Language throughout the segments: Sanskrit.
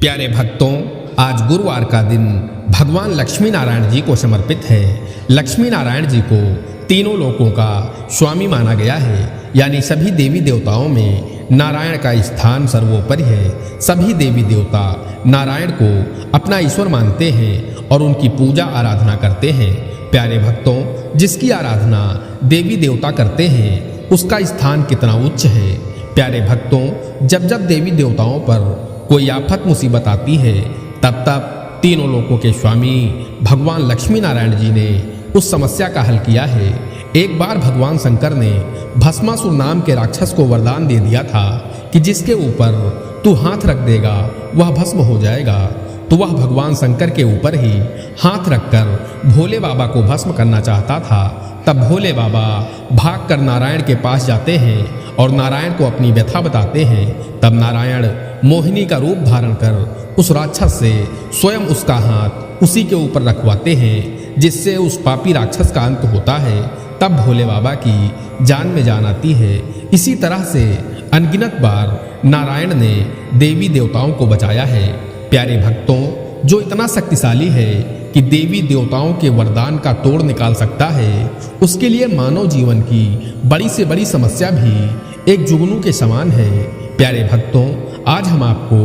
प्यारे भक्तों, आज गुरुवार का दिन भगवान लक्ष्मी नारायण जी को समर्पित है। लक्ष्मी नारायण जी को तीनों लोकों का स्वामी माना गया है, यानी सभी देवी देवताओं में नारायण का स्थान सर्वोपरि है। सभी देवी देवता नारायण को अपना ईश्वर मानते हैं और उनकी पूजा आराधना करते हैं। प्यारे भक्तों, जिसकी आराधना देवी देवता करते हैं उसका स्थान कितना उच्च है। प्यारे भक्तों, जब जब देवी देवताओं पर कोई आफत मुसीबत आती है तब तब तीनों लोकों के स्वामी भगवान लक्ष्मी नारायण जी ने उस समस्या का हल किया है। एक बार भगवान शंकर ने भस्मासुर नाम के राक्षस को वरदान दे दिया था कि जिसके ऊपर तू हाथ रख देगा वह भस्म हो जाएगा। तो वह भगवान शंकर के ऊपर ही हाथ रखकर भोले बाबा को भस्म करना चाहता था। तब भोले बाबा भागकर नारायण के पास जाते हैं और नारायण को अपनी व्यथा बताते हैं। तब नारायण मोहिनी का रूप धारण कर उस राक्षस से स्वयं उसका हाथ उसी के ऊपर रखवाते हैं, जिससे उस पापी राक्षस का अंत होता है। तब भोले बाबा की जान में जान आती है। इसी तरह से अनगिनत बार नारायण ने देवी देवताओं को बचाया है। प्यारे भक्तों, जो इतना शक्तिशाली है कि देवी देवताओं के वरदान का तोड़ निकाल सकता है, उसके लिए मानव जीवन की बड़ी से बड़ी समस्या भी एक जुगनू के समान है। प्यारे भक्तों, आज हम आपको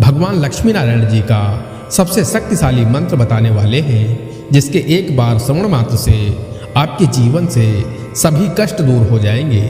भगवान लक्ष्मी नारायण जी का सबसे शक्तिशाली मंत्र बताने वाले हैं, जिसके एक बार श्रवण मात्र से आपके जीवन से सभी कष्ट दूर हो जाएंगे।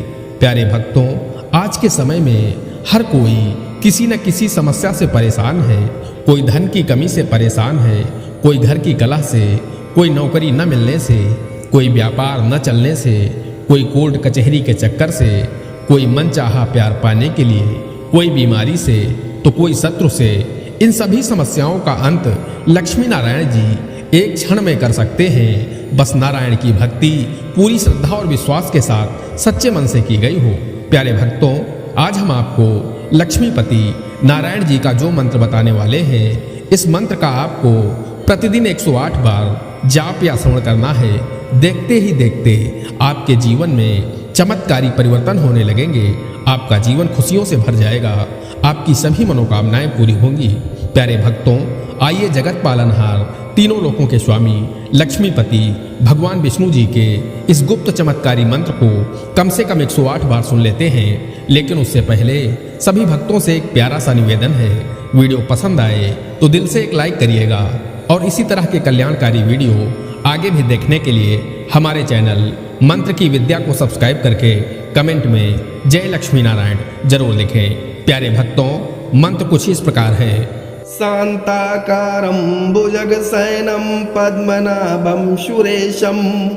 प्यारे भक्तों, आज के समय में हर कोई किसी न किसी समस्या से परेशान है। कोई धन की कमी से परेशान है, कोई घर की कलह से, कोई नौकरी न मिलने से, कोई व्यापार न चलने से, कोई कोर्ट कचहरी के चक्कर से, कोई मनचाहा प्यार पाने के लिए, कोई बीमारी से, तो कोई शत्रु से। इन सभी समस्याओं का अंत लक्ष्मी नारायण जी एक क्षण में कर सकते हैं। बस नारायण की भक्ति पूरी श्रद्धा और विश्वास के साथ सच्चे मन से की गई हो। प्यारे भक्तों, आज हम आपको लक्ष्मीपति नारायण जी का जो मंत्र बताने वाले हैं, इस मंत्र का आपको प्रतिदिन 108 बार जाप या श्रवण करना है। देखते ही देखते आपके जीवन में चमत्कारी परिवर्तन होने लगेंगे। आपका जीवन खुशियों से भर जाएगा। आपकी सभी मनोकामनाएं पूरी होंगी। प्यारे भक्तों, आइए जगत पालनहार तीनों लोकों के स्वामी लक्ष्मीपति भगवान विष्णु जी के इस गुप्त चमत्कारी मंत्र को कम से कम 108 बार सुन लेते हैं। लेकिन उससे पहले सभी भक्तों से एक प्यारा सा निवेदन है, वीडियो पसंद आए तो दिल से एक लाइक करिएगा और इसी तरह के कल्याणकारी वीडियो आगे भी देखने के लिए हमारे चैनल मंत्र की विद्या को सब्सक्राइब करके कमेंट में जय लक्ष्मी नारायण जरूर लिखें। प्यारे भक्तों, मंत्र कुछ इस प्रकार है। शांताकारं भुजगशयनं पद्मनाभं सुरेशं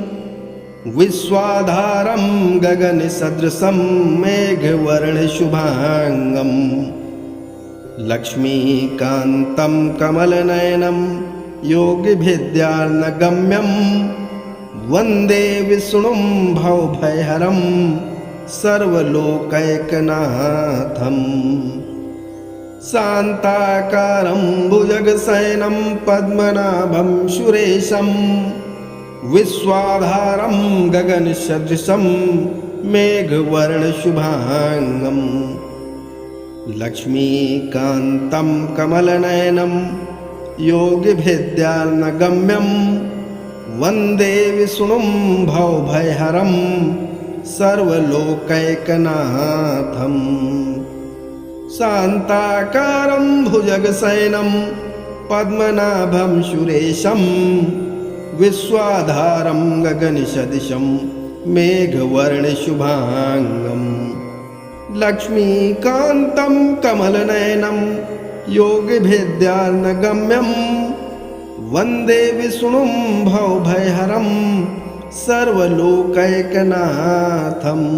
विश्वाधारं गगनसदृशं मेघवर्णशुभांगं लक्ष्मीकान्तं कमलनयनं योगिभिद्यार्णगम्यं वन्दे विष्णुं भवभयहरं सर्वलोकैकनाथम्। शांताकारं भुजगशयनं पद्मनाभं सुरेशं विश्वाधारं गगनसदृशं मेघवर्णशुभांगं लक्ष्मीकान्तं कमलनयनं योगिभिद्यार्णगम्यं वन्दे विष्णुं भवभयहरं सर्वलोकैकनाथम्। शांताकारं भुजगशयनं पद्मनाभं सुरेशं विश्वाधारं गगनसदृशं मेघवर्णशुभांगं लक्ष्मीकान्तं कमलनयनं योगिभिद्यार्णगम्यं वन्दे विष्णुं भवभयहरं सर्वलोकैकनाथम्।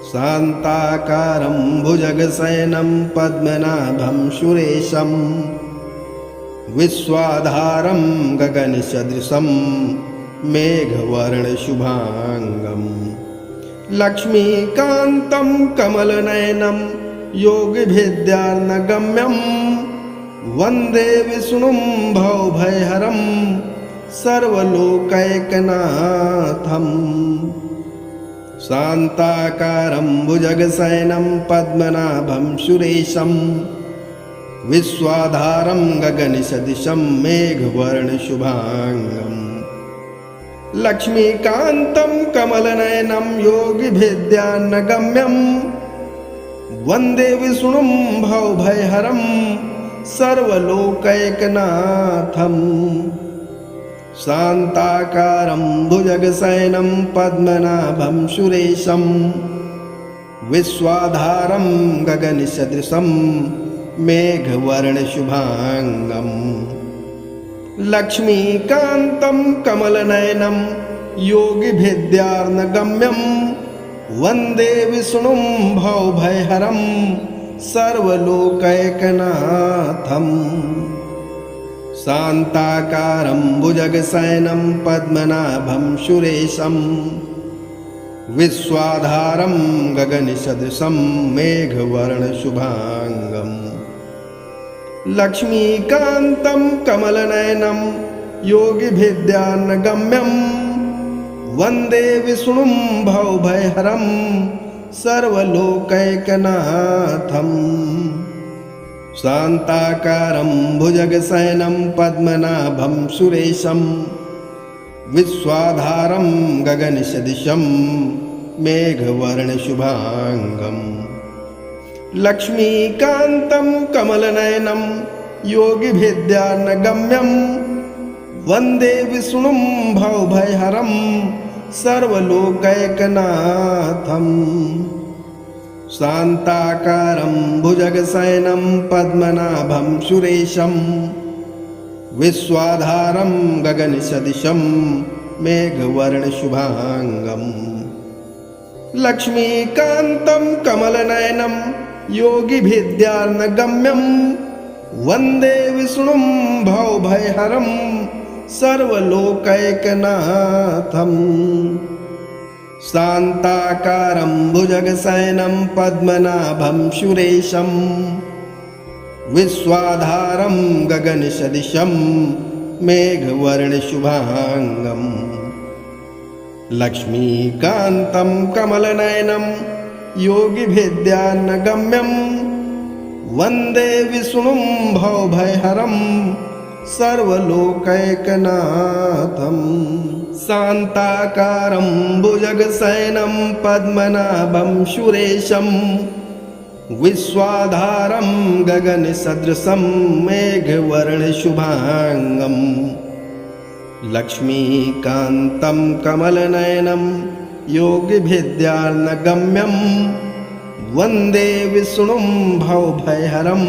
शांताकारं भुजगशयनं पद्मनाभं सुरेशं विश्वाधारं गगनसदृशं मेघवर्णशुभांगं लक्ष्मीकान्तं कमलनयनं योगिभिद्यार्णगम्यं वन्दे विष्णुं भवभयहरं सर्वलोकैकनाथम्। शांताकारं भुजगशयनं पद्मनाभं सुरेशं विश्वाधारं गगनसदृशं मेघवर्णशुभाङ्गम् लक्ष्मीकान्तं कमलनयनं योगिभिद्यान्नगम्यं वन्दे विष्णुं भवभयहरं सर्वलोकैकनाथम् शान्ताकारं भुजगशयनं पद्मनाभं सुरेशं विश्वाधारं गगनसदृशं मेघवर्णशुभाङ्गम् लक्ष्मीकान्तं कमलनयनं योगिभिद्यार्नगम्यं वन्दे विष्णुं भवभयहरं सर्वलोकैकनाथम् शान्ताकारं भुजगशयनं पद्मनाभं सुरेशं विश्वाधारं गगनसदृशं मेघवर्णशुभाङ्गम् लक्ष्मीकान्तं कमलनयनं योगिभिद्यान्नगम्यं वन्दे विष्णुं भवभयहरं सर्वलोकैकनाथम् शान्ताकारं भुजगशयनं पद्मनाभं सुरेशं विश्वाधारं गगनसदृशं मेघवर्णशुभाङ्गम् लक्ष्मीकान्तं कमलनयनं योगिभिद्यान्नगम्यं वन्दे विष्णुं भवभयहरं सर्वलोकैकनाथम् शान्ताकारं भुजगशयनं पद्मनाभं सुरेशं विश्वाधारं गगनसदृशं मेघवर्णशुभाङ्गम् लक्ष्मीकान्तं कमलनयनं योगिभिद्यार्नगम्यं वन्दे विष्णुं भवभयहरं सर्वलोकैकनाथम् शान्ताकारं भुजगशयनं पद्मनाभं सुरेशं विश्वाधारं गगनसदृशं मेघवर्णशुभाङ्गम् लक्ष्मीकान्तं कमलनयनं योगिभिद्यान्नगम्यं वन्दे विष्णुं भवभयहरं सर्वलोकैकनाथम् शान्ताकारं भुजगशयनं पद्मनाभं सुरेशं विश्वाधारं गगनसदृशं मेघवर्णशुभाङ्गम् लक्ष्मीकान्तं कमलनयनं योगिभिद्यार्नगम्यं वन्दे विष्णुं भवभयहरं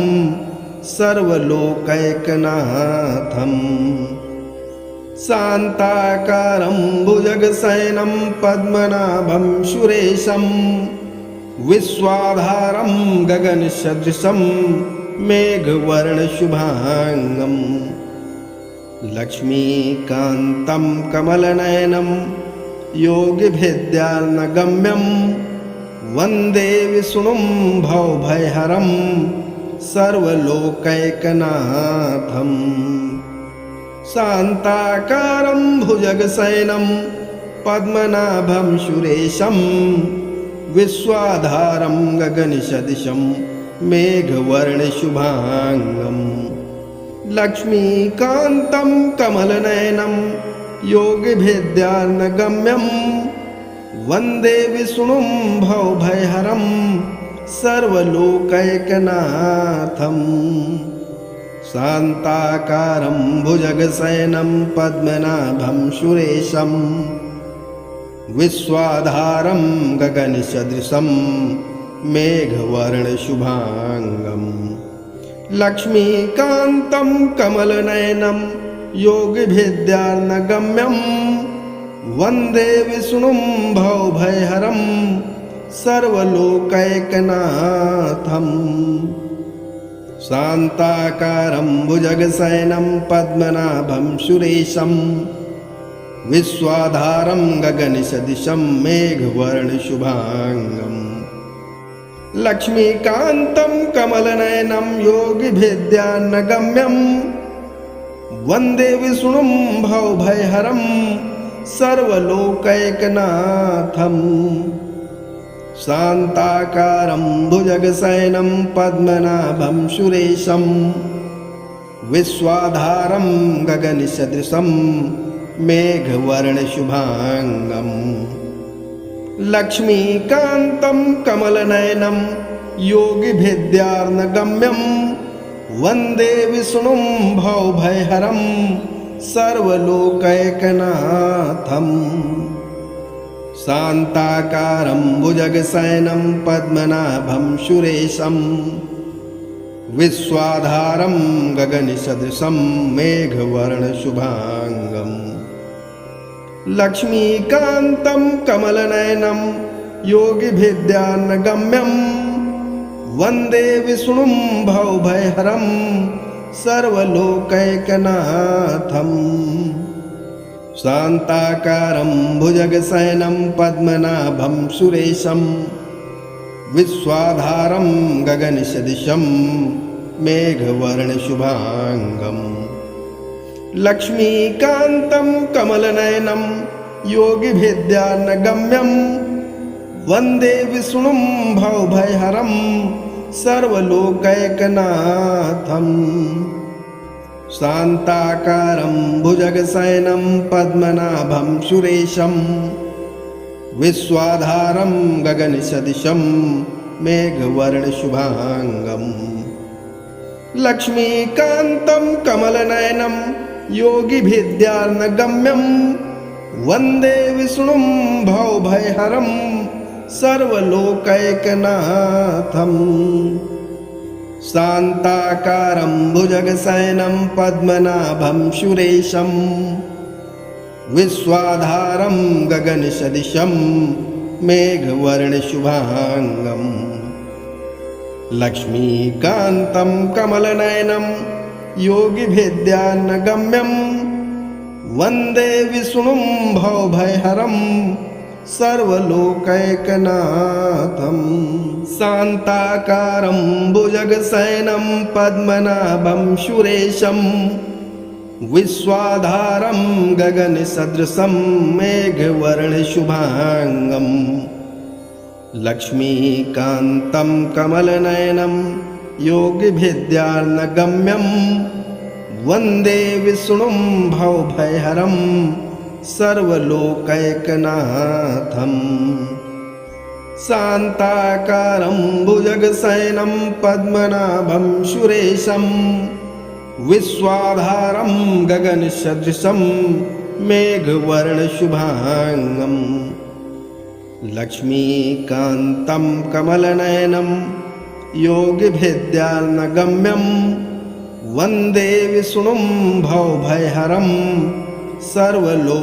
सर्वलोकैकनाथम् शान्ताकारं भुजगशयनं पद्मनाभं सुरेशं विश्वाधारं गगनसदृशं मेघवर्णशुभाङ्गम् लक्ष्मीकान्तं कमलनयनं योगिभिद्यार्नगम्यं वन्दे विष्णुं भवभयहरं सर्वलोकैकनाथम् शान्ताकारं भुजगशयनं पद्मनाभं सुरेशं विश्वाधारं गगनसदृशं मेघवर्णशुभाङ्गम् लक्ष्मीकान्तं कमलनयनं योगिभिद्यार्नगम्यं वन्दे विष्णुं भवभयहरं सर्वलोकैकनाथम् शान्ताकारं भुजगशयनं पद्मनाभं सुरेशं विश्वाधारं गगनसदृशं मेघवर्णशुभाङ्गम् लक्ष्मीकान्तं कमलनयनं योगिभिद्यार्नगम्यं वन्दे विष्णुं भवभयहरं सर्वलोकैकनाथम् शान्ताकारं भुजगशयनं पद्मनाभं सुरेशं विश्वाधारं गगनसदृशं मेघवर्णशुभाङ्गम् लक्ष्मीकान्तं कमलनयनं योगिभिद्यान्नगम्यं वन्दे विष्णुं भवभयहरं सर्वलोकैकनाथम् शान्ताकारं भुजगशयनं पद्मनाभं सुरेशं विश्वाधारं गगनसदृशं मेघवर्णशुभाङ्गम् लक्ष्मीकान्तं कमलनयनं योगिभिद्यार्णगम्यं वन्दे विष्णुं भवभयहरं सर्वलोकैकनाथम् शान्ताकारं भुजगशयनं पद्मनाभं सुरेशं विश्वाधारं गगनसदृशं मेघवर्णशुभाङ्गम् लक्ष्मीकान्तं कमलनयनं योगिभिद्यार्णगम्यं वन्दे विष्णुं भवभयहरं सर्वलोकैकनाथम् शान्ताकारं भुजगशयनं पद्मनाभं सुरेशं विश्वाधारं गगनसदृशं मेघवर्णशुभाङ्गम् लक्ष्मीकान्तं कमलनयनं योगिभिद्यार्णगम्यं वन्दे विष्णुं भवभयहरं सर्वलोकैकनाथम् शान्ताकारं भुजगशयनं पद्मनाभं सुरेशं विश्वाधारं गगनसदृशं मेघवर्णशुभाङ्गम् लक्ष्मीकान्तं कमलनयनं योगिभिद्यार्णगम्यं वन्दे विष्णुं भवभयहरं सर्वलोकैकनाथम् शान्ताकारं भुजगशयनं पद्मनाभं सुरेशं विश्वाधारं गगनसदृशं मेघवर्णशुभाङ्गम् लक्ष्मीकान्तं कमलनयनं योगिभिद्यार्णगम्यं वन्दे विष्णुं भवभयहरं सर्वलोकैकनाथम् शान्ताकारं भुजगशयनं पद्मनाभं सुरेशं विश्वाधारं गगनसदृशं मेघवर्णशुभाङ्गम् लक्ष्मीकान्तं कमलनयनं योगिभिद्यार्णगम्यं वन्दे विष्णुं भवभयहरं सर्वलोकैकनाथम् शान्ताकारं भुजगशयनं पद्मनाभं सुरेशं विश्वाधारं गगनसदृशं मेघवर्णशुभाङ्गम् लक्ष्मीकान्तं कमलनयनं योगिभिद्यार्णगम्यं वन्दे विष्णुं भवभयहरं सर्वलोकैकनाथम्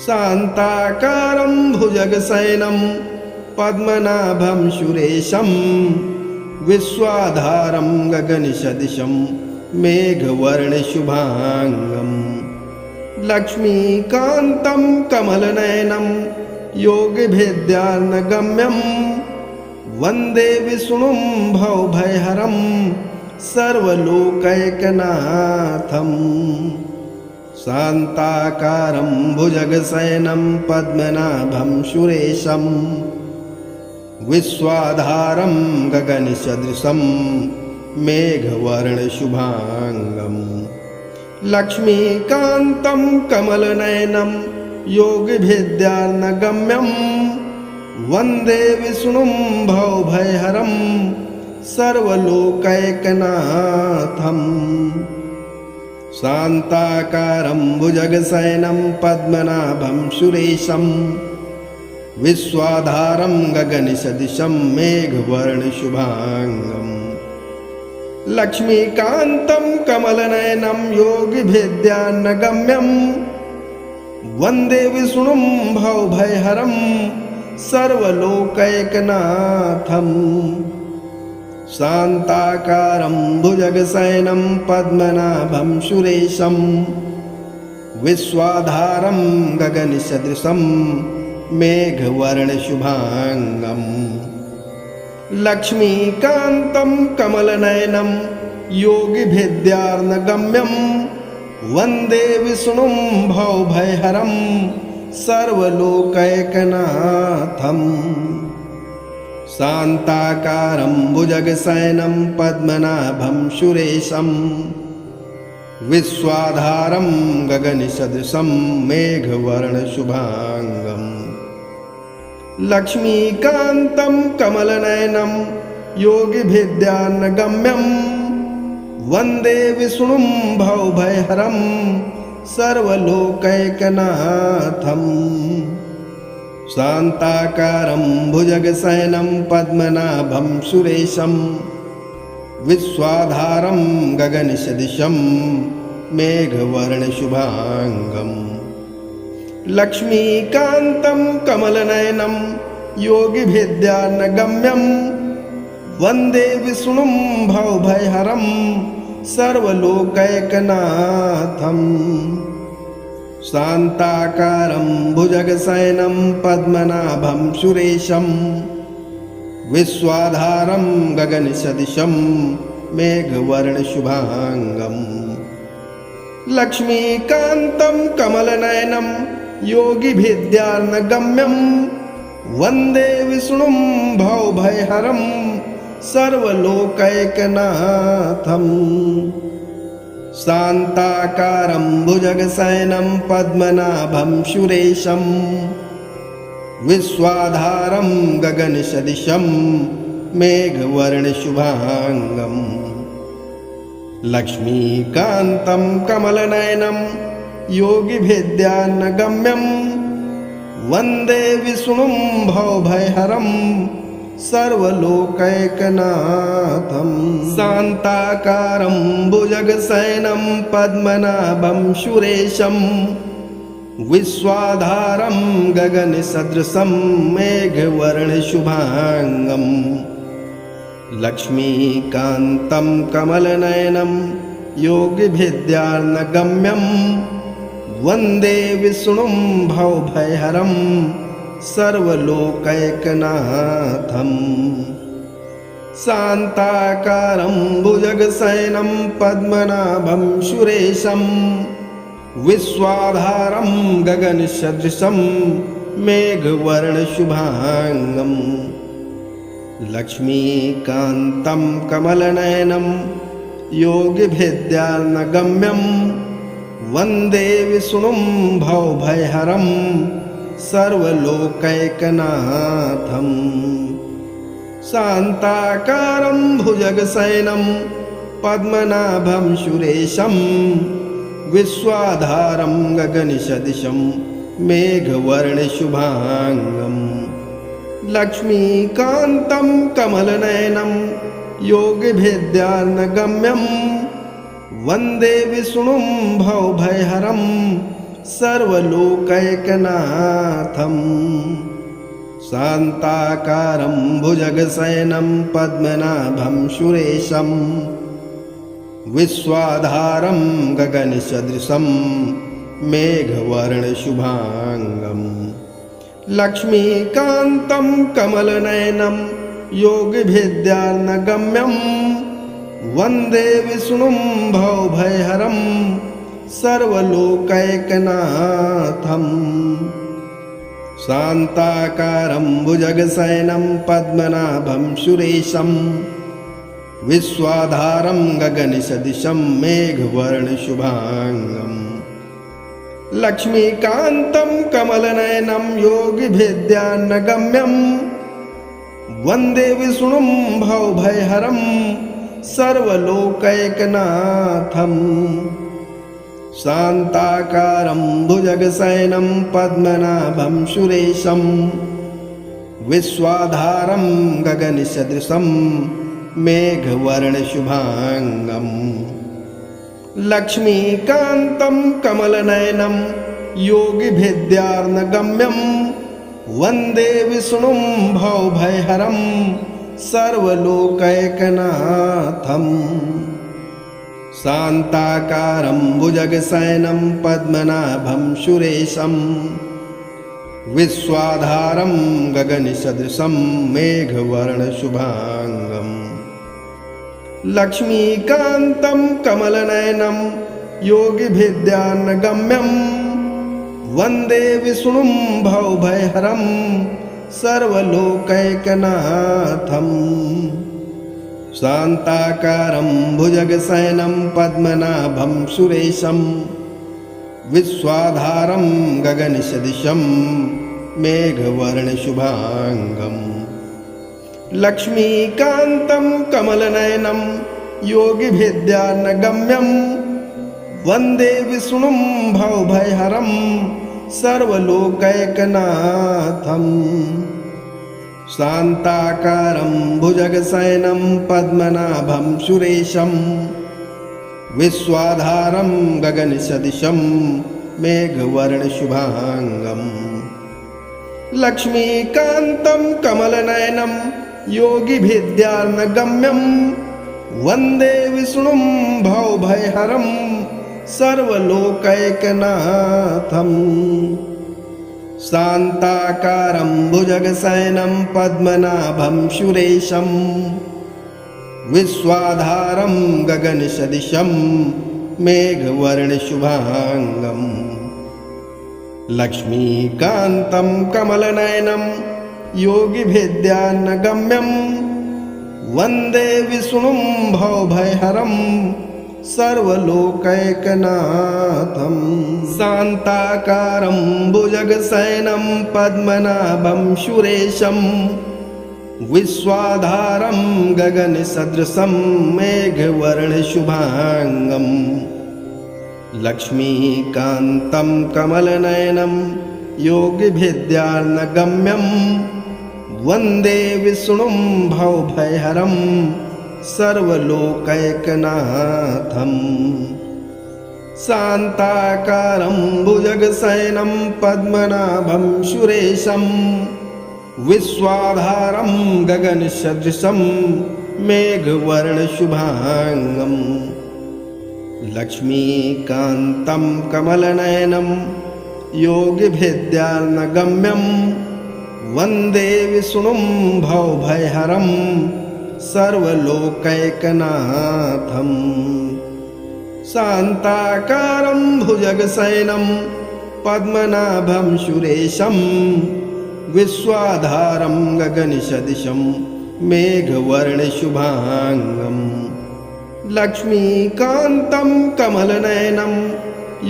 शान्ताकारं भुजगशयनं पद्मनाभं सुरेशं विश्वाधारं गगनसदृशं मेघवर्णशुभाङ्गम् लक्ष्मीकान्तं कमलनयनं योगिभिद्यार्णगम्यं वन्दे विष्णुं भवभयहरं सर्वलोकैकनाथम् शान्ताकारं भुजगशयनं पद्मनाभं सुरेशं विश्वाधारं गगनसदृशं मेघवर्णशुभाङ्गम् लक्ष्मीकान्तं कमलनयनं योगिभिद्यार्णगम्यं वन्दे विष्णुं भवभयहरं सर्वलोकैकनाथम् शान्ताकारं भुजगशयनं पद्मनाभं सुरेशं विश्वाधारं गगनसदृशं मेघवर्णशुभाङ्गम् लक्ष्मीकान्तं कमलनयनं योगिभिद्यार्णगम्यं वन्दे विष्णुं भवभयहरं सर्वलोकैकनाथम् शान्ताकारं भुजगशयनं पद्मनाभं सुरेशं विश्वाधारं गगनसदृशं मेघवर्णशुभाङ्गम् लक्ष्मीकान्तं कमलनयनं योगिभिद्यार्णगम्यं वन्दे विष्णुं भवभयहरं सर्वलोकैकनाथम् शान्ताकारं भुजगशयनं पद्मनाभं सुरेशं विश्वाधारं गगनसदृशं मेघवर्णशुभाङ्गम् लक्ष्मीकान्तं कमलनयनं योगिभिद्यान्नगम्यं वन्दे विष्णुं भवभयहरं सर्वलोकैकनाथम् शान्ताकारं भुजगशयनं पद्मनाभं सुरेशं विश्वाधारं गगनसदृशं मेघवर्णशुभाङ्गम् लक्ष्मीकान्तं कमलनयनं योगिभिद्यान्नगम्यं वन्दे विष्णुं भवभयहरं सर्वलोकैकनाथम् शान्ताकारं भुजगशयनं पद्मनाभं सुरेशं विश्वाधारं गगनसदृशं मेघवर्णशुभाङ्गम् लक्ष्मीकान्तं कमलनयनं योगिभिद्यान्नगम्यं वन्दे विष्णुं भवभयहरं सर्वलोकैकनाथम् शान्ताकारं भुजगशयनं पद्मनाभं सुरेशं विश्वाधारं गगनसदृशं मेघवर्णशुभाङ्गम् लक्ष्मीकान्तं कमलनयनं योगिभिद्यान्नगम्यं वन्दे विष्णुं भवभयहरं सर्वलोकैकनाथम् शान्ताकारं भुजगशयनं पद्मनाभं सुरेशं विश्वाधारं गगनसदृशं मेघवर्णशुभाङ्गम् लक्ष्मीकान्तं कमलनयनं योगिभिद्यान्नगम्यं वन्दे विष्णुं भवभयहरं सर्वलोकैकनाथम् शान्ताकारं भुजगशयनं पद्मनाभं सुरेशं विश्वाधारं गगनसदृशं मेघवर्णशुभाङ्गम् लक्ष्मीकान्तं कमलनयनं योगिभिद्यान्नगम्यं वन्दे विष्णुं भवभयहरं सर्वलोकैकनाथम् शान्ताकारं भुजगशयनं पद्मनाभं सुरेशं विश्वाधारं गगनसदृशं मेघवर्णशुभाङ्गम् लक्ष्मीकान्तं कमलनयनं योगिभिद्यान्नगम्यं वन्दे विष्णुं भवभयहरं सर्वलोकैकनाथम् शान्ताकारं भुजगशयनं पद्मनाभं सुरेशं विश्वाधारं गगनसदृशं मेघवर्णशुभाङ्गम् लक्ष्मीकान्तं कमलनयनं योगिभिद्यान्नगम्यं वन्दे विष्णुं भवभयहरं सर्वलोकैकनाथम् शान्ताकारं भुजगशयनं पद्मनाभं सुरेशं विश्वाधारं गगनसदृशं मेघवर्णशुभाङ्गम् लक्ष्मीकान्तं कमलनयनं योगिभिद्यान्नगम्यं वन्दे विष्णुं भवभयहरं सर्वलोकैकनाथम् शान्ताकारं भुजगशयनं पद्मनाभं सुरेशं विश्वाधारं गगनसदृशं मेघवर्णशुभाङ्गम् लक्ष्मीकान्तं कमलनयनं योगिभिद्यान्नगम्यं वन्दे विष्णुं भवभयहरं सर्वलोकैकनाथम् शान्ताकारं भुजगशयनं पद्मनाभं सुरेशं विश्वाधारं गगनसदृशं मेघवर्णशुभाङ्गम् लक्ष्मीकान्तं कमलनयनं योगिभिद्यान्नगम्यं वन्दे विष्णुं भवभयहरं सर्वलोकैकनाथम् शान्ताकारं भुजगशयनं पद्मनाभं सुरेशं विश्वाधारं गगनसदृशं मेघवर्णशुभाङ्गम् लक्ष्मीकान्तं कमलनयनं योगिभिद्यानगम्यं वन्दे विष्णुं भवभयहरं सर्वलोकैकनाथम् शान्ताकारं भुजगशयनं पद्मनाभं सुरेशं विश्वाधारं गगनसदृशं मेघवर्णशुभाङ्गम् लक्ष्मीकान्तं कमलनयनं योगिभिद्यानगम्यं वन्दे विष्णुं भवभयहरं सर्वलोकैकनाथम् शान्ताकारं भुजगशयनं पद्मनाभं सुरेशं विश्वाधारं गगनसदृशं मेघवर्णशुभाङ्गम् लक्ष्मीकान्तं कमलनयनं योगिभिद्यानगम्यं वन्दे विष्णुं भवभयहरं सर्वलोकैकनाथम् शान्ताकारं भुजगशयनं पद्मनाभं सुरेशं विश्वाधारं गगनसदृशं मेघवर्णशुभाङ्गम् लक्ष्मीकान्तं कमलनयनं योगिभिद्यानगम्यं वन्दे विष्णुं भवभयहरं सर्वलोकैकनाथम् शान्ताकारं भुजगशयनं पद्मनाभं सुरेशं विश्वाधारं गगनसदृशं मेघवर्णशुभाङ्गम् लक्ष्मीकान्तं कमलनयनं योगिभिद्यानगम्यं वन्दे विष्णुं भवभयहरं सर्वलोकैकनाथम् शान्ताकारं भुजगशयनं पद्मनाभं सुरेशं विश्वाधारं गगनसदृशं मेघवर्णशुभाङ्गम् लक्ष्मीकान्तं कमलनयनं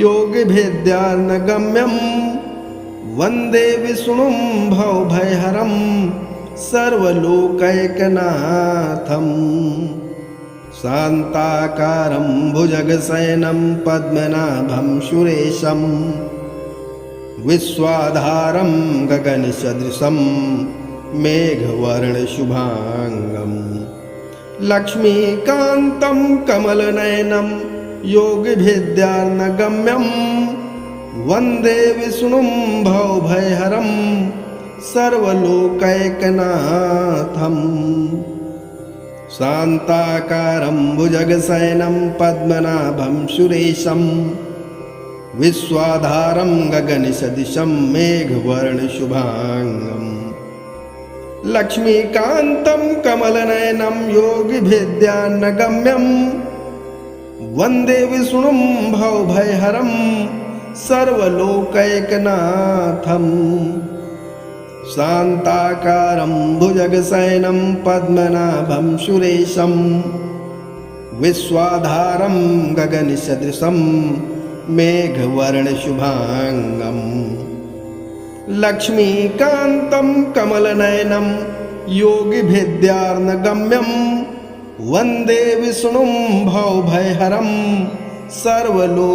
योगिभिद्यानगम्यं वन्दे विष्णुं भवभयहरं सर्वलोकैकनाथम् शान्ताकारं भुजगशयनं पद्मनाभं सुरेशं विश्वाधारं गगनसदृशं मेघवर्णशुभाङ्गम् लक्ष्मीकान्तं कमलनयनं योगिभिद्यानगम्यं वन्दे विष्णुं भवभयहरं सर्वलोकैकनाथम् शान्ताकारं भुजगशयनं पद्मनाभं सुरेशं विश्वाधारं गगनसदृशं मेघवर्णशुभाङ्गम् लक्ष्मीकान्तं कमलनयनं योगिभिद्यानगम्यं वन्दे विष्णुं भवभयहरं सर्वलोकैकनाथम् शान्ताकारं भुजगशयनं पद्मनाभं सुरेशं विश्वाधारं गगनसदृशं मेघवर्णशुभाङ्गम् लक्ष्मीकान्तं कमलनयनं योगिभिद्यानगम्यं वन्दे विष्णुं भवभयहरं सर्वलोकैकनाथम्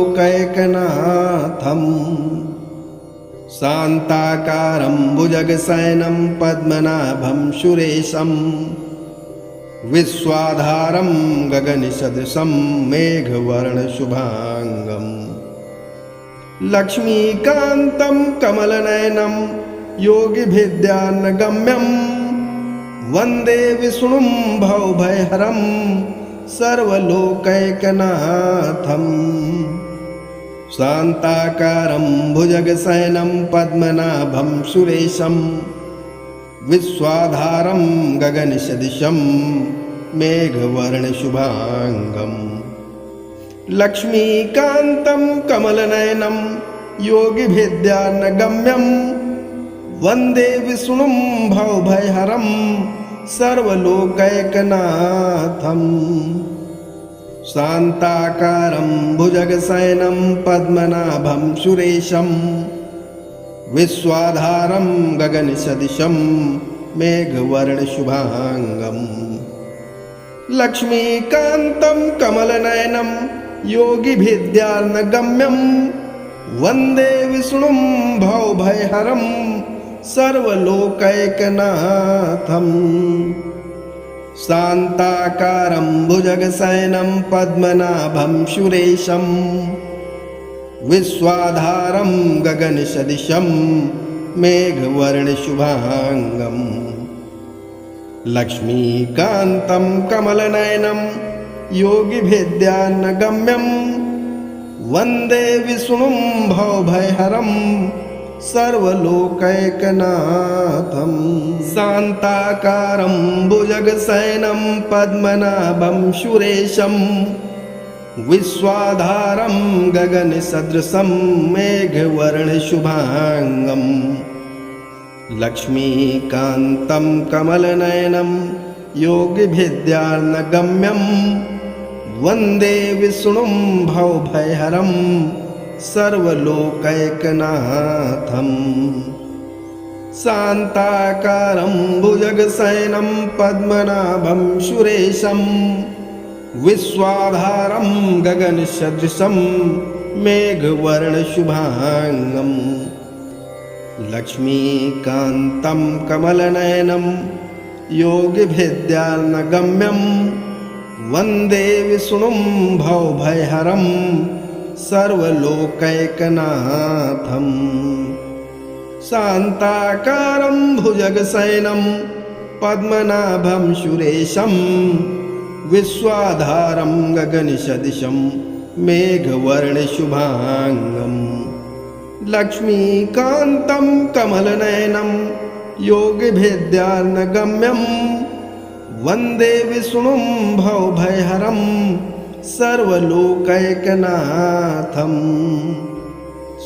शान्ताकारं भुजगशयनं पद्मनाभं सुरेशं विश्वाधारं गगनसदृशं मेघवर्णशुभाङ्गम् लक्ष्मीकान्तं कमलनयनं योगिभिद्यानगम्यं वन्दे विष्णुं भवभयहरं सर्वलोकैकनाथम् शान्ताकारं भुजगशयनं पद्मनाभं सुरेशं विश्वाधारं गगनसदृशं मेघवर्णशुभाङ्गम् लक्ष्मीकान्तं कमलनयनं योगिभिद्यानगम्यं वन्दे विष्णुं भवभयहरं सर्वलोकैकनाथम् शान्ताकारं भुजगशयनं पद्मनाभं सुरेशं विश्वाधारं गगनसदृशं मेघवर्णशुभाङ्गम् लक्ष्मीकान्तं कमलनयनं योगिभिद्यानगम्यं वन्दे विष्णुं भवभयहरं सर्वलोकैकनाथम् शान्ताकारं भुजगशयनं पद्मनाभं सुरेशं विश्वाधारं गगनसदृशं मेघवर्णशुभाङ्गम् लक्ष्मीकान्तं कमलनयनं योगिभिद्यानगम्यं वन्दे विष्णुं भवभयहरं सर्वलोकैकनाथम् शान्ताकारं भुजगशयनं पद्मनाभं सुरेशं विश्वाधारं गगनसदृशं मेघवर्णशुभाङ्गम् लक्ष्मीकान्तं कमलनयनं योगिभिद्यानगम्यं वन्दे विष्णुं भवभयहरं सर्वलोकैकनाथम् शान्ताकारं भुजगशयनं पद्मनाभं सुरेशं विश्वाधारं गगनसदृशं मेघवर्णशुभाङ्गम् लक्ष्मीकान्तं कमलनयनं योगिभिद्यानगम्यं वन्दे विष्णुं भवभयहरं सर्वलोकैकनाथम् शान्ताकारं भुजगशयनं पद्मनाभं सुरेशं विश्वाधारं गगनसदृशं मेघवर्णशुभाङ्गम् लक्ष्मीकान्तं कमलनयनं योगिभिद्यानगम्यं वन्दे विष्णुं भवभयहरं सर्वलोकैकनाथम्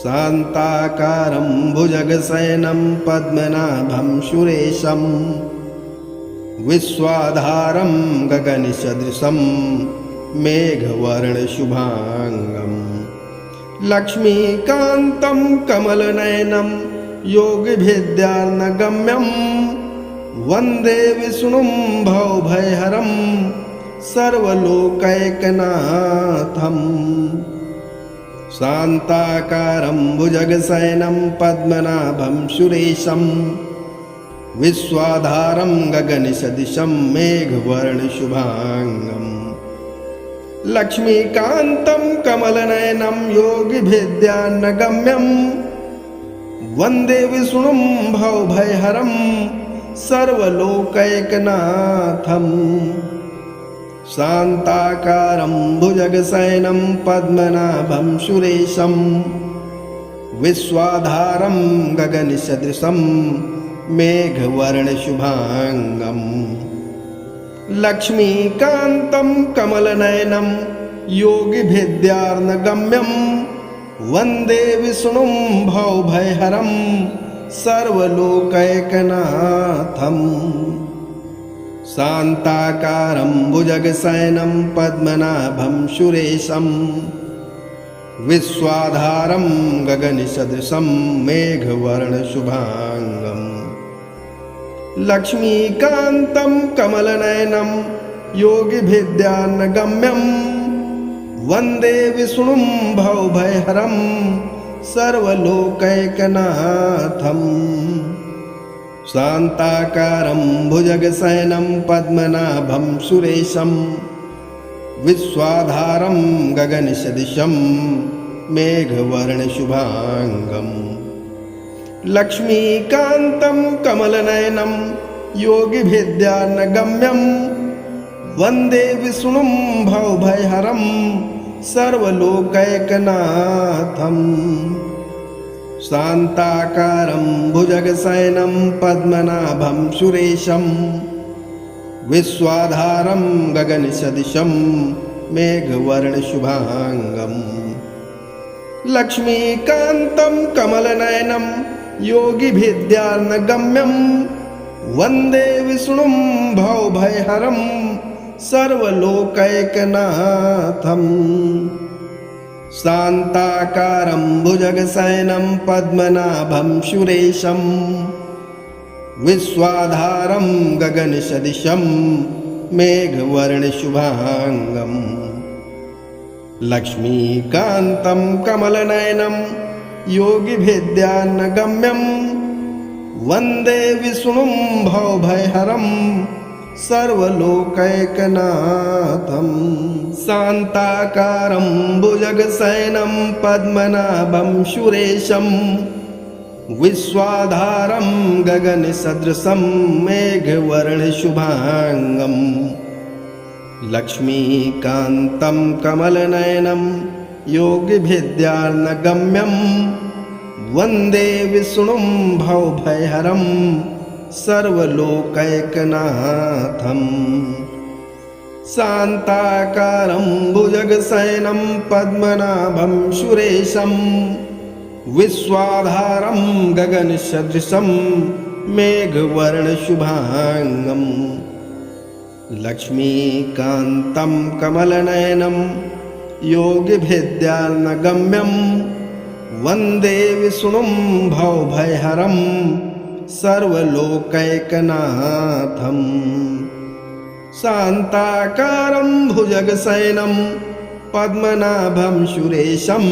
शान्ताकारं भुजगशयनं पद्मनाभं सुरेशं विश्वाधारं गगनसदृशं मेघवर्णशुभाङ्गम् लक्ष्मीकान्तं कमलनयनं योगिभिद्यानगम्यं वन्दे विष्णुं भवभयहरं सर्वलोकैकनाथम् शान्ताकारं भुजगशयनं पद्मनाभं सुरेशं विश्वाधारं गगनसदृशं मेघवर्णशुभाङ्गम् लक्ष्मीकान्तं कमलनयनं योगिभिद्यानगम्यं वन्दे विष्णुं भवभयहरं सर्वलोकैकनाथम् शान्ताकारं भुजगशयनं पद्मनाभं सुरेशं विश्वाधारं गगनसदृशं मेघवर्णशुभाङ्गम् लक्ष्मीकान्तं कमलनयनं योगिभिद्यानगम्यं वन्दे विष्णुं भवभयहरं सर्वलोकैकनाथम् शान्ताकारं भुजगशयनं पद्मनाभं सुरेशं विश्वाधारं गगनसदृशं मेघवर्णशुभाङ्गम् लक्ष्मीकान्तं कमलनयनं योगिभिद्यानगम्यं वन्दे विष्णुं भवभयहरं सर्वलोकैकनाथम् शान्ताकारं भुजगशयनं पद्मनाभं सुरेशं विश्वाधारं गगनसदृशं मेघवर्णशुभाङ्गम् लक्ष्मीकान्तं कमलनयनं योगिभिद्यानगम्यं वन्दे विष्णुं भवभयहरं सर्वलोकैकनाथम् शान्ताकारं भुजगशयनं पद्मनाभं सुरेशं विश्वाधारं गगनसदृशं मेघवर्णशुभाङ्गम् लक्ष्मीकान्तं कमलनयनं योगिभिद्यार्णगम्यं वन्दे विष्णुं भवभयहरं सर्वलोकैकनाथं। शान्ताकारं भुजगशयनं पद्मनाभं सुरेशं विश्वाधारं गगनसदृशं मेघवर्णशुभाङ्गम्। लक्ष्मीकान्तं कमलनयनं योगिभिद्यार्णगम्यं वन्दे विष्णुं भवभयहरं सर्वलोकैकनाथं। शान्ताकारं भुजगशयनं पद्मनाभं सुरेशं विश्वाधारं गगनसदृशं मेघवर्णशुभाङ्गम्। लक्ष्मीकान्तं कमलनयनं योगिभिद्यार्णगम्यं वन्दे विष्णुं भवभयहरं सर्वलोकैकनाथं। शान्ताकारं भुजगशयनं पद्मनाभं सुरेशं विश्वाधारं गगनसदृशं मेघवर्णशुभाङ्गम्। लक्ष्मीकान्तं कमलनयनं योगिभिद्यार्णगम्यं वन्दे विष्णुं भवभयहरं सर्वलोकैकनाथं। शान्ताकारं भुजगशयनं पद्मनाभं सुरेशं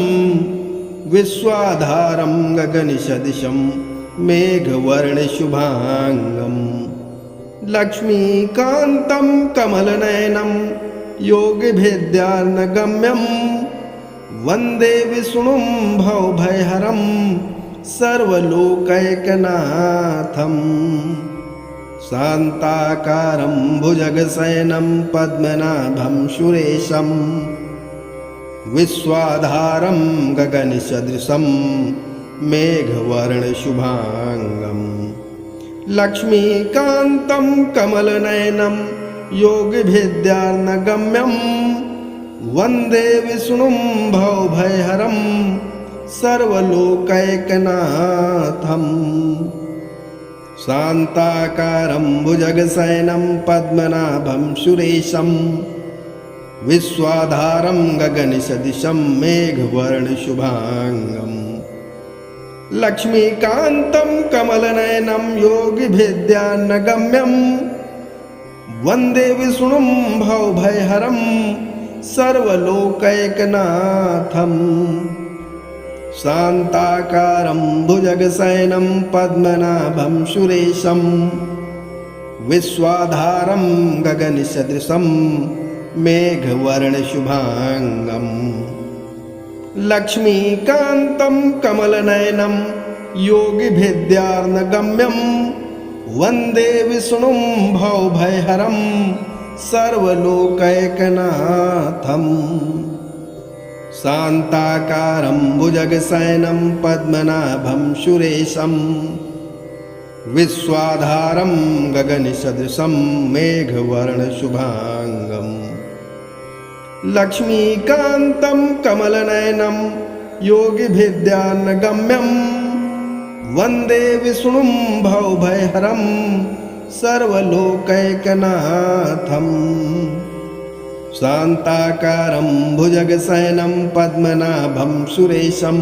विश्वाधारं गगनसदृशं मेघवर्णशुभाङ्गम्। लक्ष्मीकान्तं कमलनयनं योगिभिद्यार्णगम्यं वन्दे विष्णुं भवभयहरं सर्वलोकैकनाथं। शान्ताकारं भुजगशयनं पद्मनाभं सुरेशं विश्वाधारं गगनसदृशं मेघवर्णशुभाङ्गम्। लक्ष्मीकान्तं कमलनयनं योगिभिद्यार्णगम्यं वन्दे विष्णुं भवभयहरं सर्वलोकैकनाथं। शान्ताकारं भुजगशयनं पद्मनाभं सुरेशं विश्वाधारं गगनसदृशं मेघवर्णशुभाङ्गम्। लक्ष्मीकान्तं कमलनयनं योगिभिद्यार्णगम्यं वन्दे विष्णुं भवभयहरं सर्वलोकैकनाथं। शान्ताकारं भुजगशयनं पद्मनाभं सुरेशं विश्वाधारं गगनसदृशं मेघवर्णशुभाङ्गम्। लक्ष्मीकान्तं कमलनयनं योगिभिद्यार्णगम्यं वन्दे विष्णुं भवभयहरं सर्वलोकैकनाथं। शान्ताकारं भुजगशयनं पद्मनाभं सुरेशं विश्वाधारं गगनसदृशं मेघवर्णशुभाङ्गम्। लक्ष्मीकान्तं कमलनयनं योगिभिद्यार्णगम्यं वन्दे विष्णुं भवभयहरं सर्वलोकैकनाथं। शान्ताकारं भुजगशयनं पद्मनाभं सुरेशं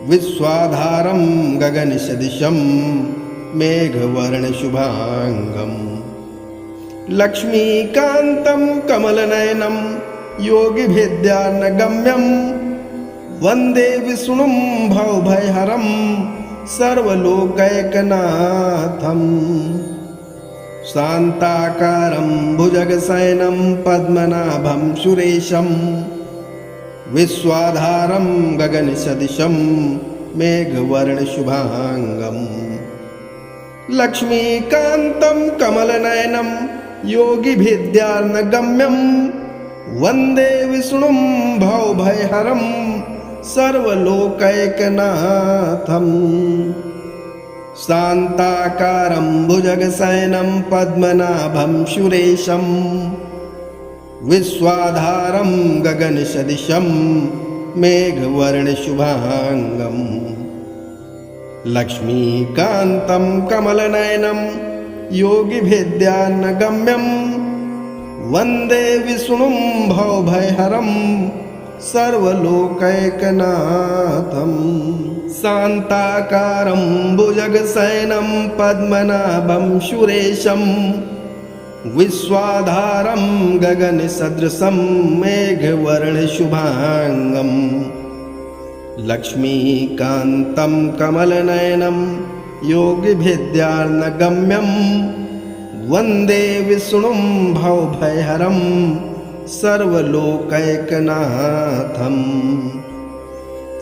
विश्वाधारं गगनसदृशं मेघवर्णशुभाङ्गम्। लक्ष्मीकान्तं कमलनयनं योगिभिद्यार्णगम्यं वन्दे विष्णुं भवभयहरं सर्वलोकैकनाथं। शान्ताकारं भुजगशयनं पद्मनाभं सुरेशं विश्वाधारं गगनसदृशं मेघवर्णशुभाङ्गम्। लक्ष्मीकान्तं कमलनयनं योगिभिद्यार्णगम्यं वन्दे विष्णुं भवभयहरं सर्वलोकैकनाथं। शान्ताकारं भुजगशयनं पद्मनाभं सुरेशं विश्वाधारं गगनसदृशं मेघवर्णशुभाङ्गम् लक्ष्मीकान्तं कमलनयनं योगिभिद्यान्नगम्यं वन्दे विष्णुं भवभयहरं सर्वलोकैकनाथम् शान्ताकारं भुजगशयनं पद्मनाभं सुरेशं विश्वाधारं गगनसदृशं मेघवर्णशुभाङ्गम् लक्ष्मीकान्तं कमलनयनं योगिभिद्यार्नगम्यं वन्दे विष्णुं भवभयहरं सर्वलोकैकनाथम्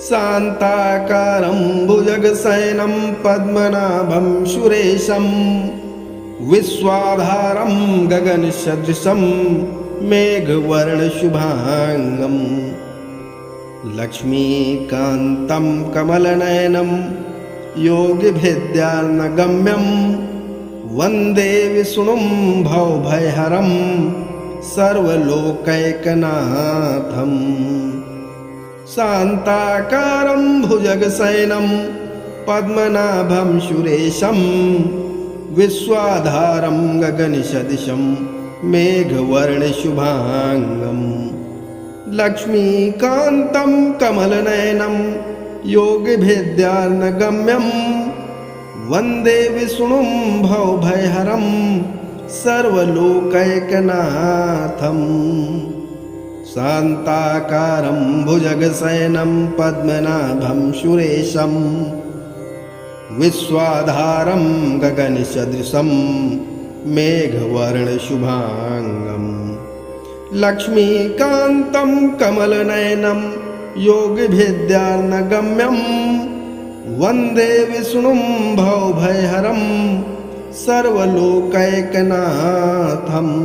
शान्ताकारं भुजगशयनं पद्मनाभं सुरेशं विश्वाधारं गगनसदृशं मेघवर्णशुभाङ्गम् लक्ष्मीकान्तं कमलनयनं योगिभिद्यार्नगम्यं वन्दे विष्णुं भवभयहरं सर्वलोकैकनाथम् शान्ताकारं भुजगशयनं पद्मनाभं सुरेशं विश्वाधारं गगनसदृशं मेघवर्णशुभाङ्गम् लक्ष्मीकान्तं कमलनयनं योगिभिद्यार्नगम्यं वन्दे विष्णुं भवभयहरं सर्वलोकैकनाथम् शान्ताकारं भुजगशयनं पद्मनाभं सुरेशं विश्वाधारं गगनसदृशं मेघवर्णशुभाङ्गम् लक्ष्मीकान्तं कमलनयनं योगिभिद्यार्नगम्यं वन्दे विष्णुं भवभयहरं सर्वलोकैकनाथम्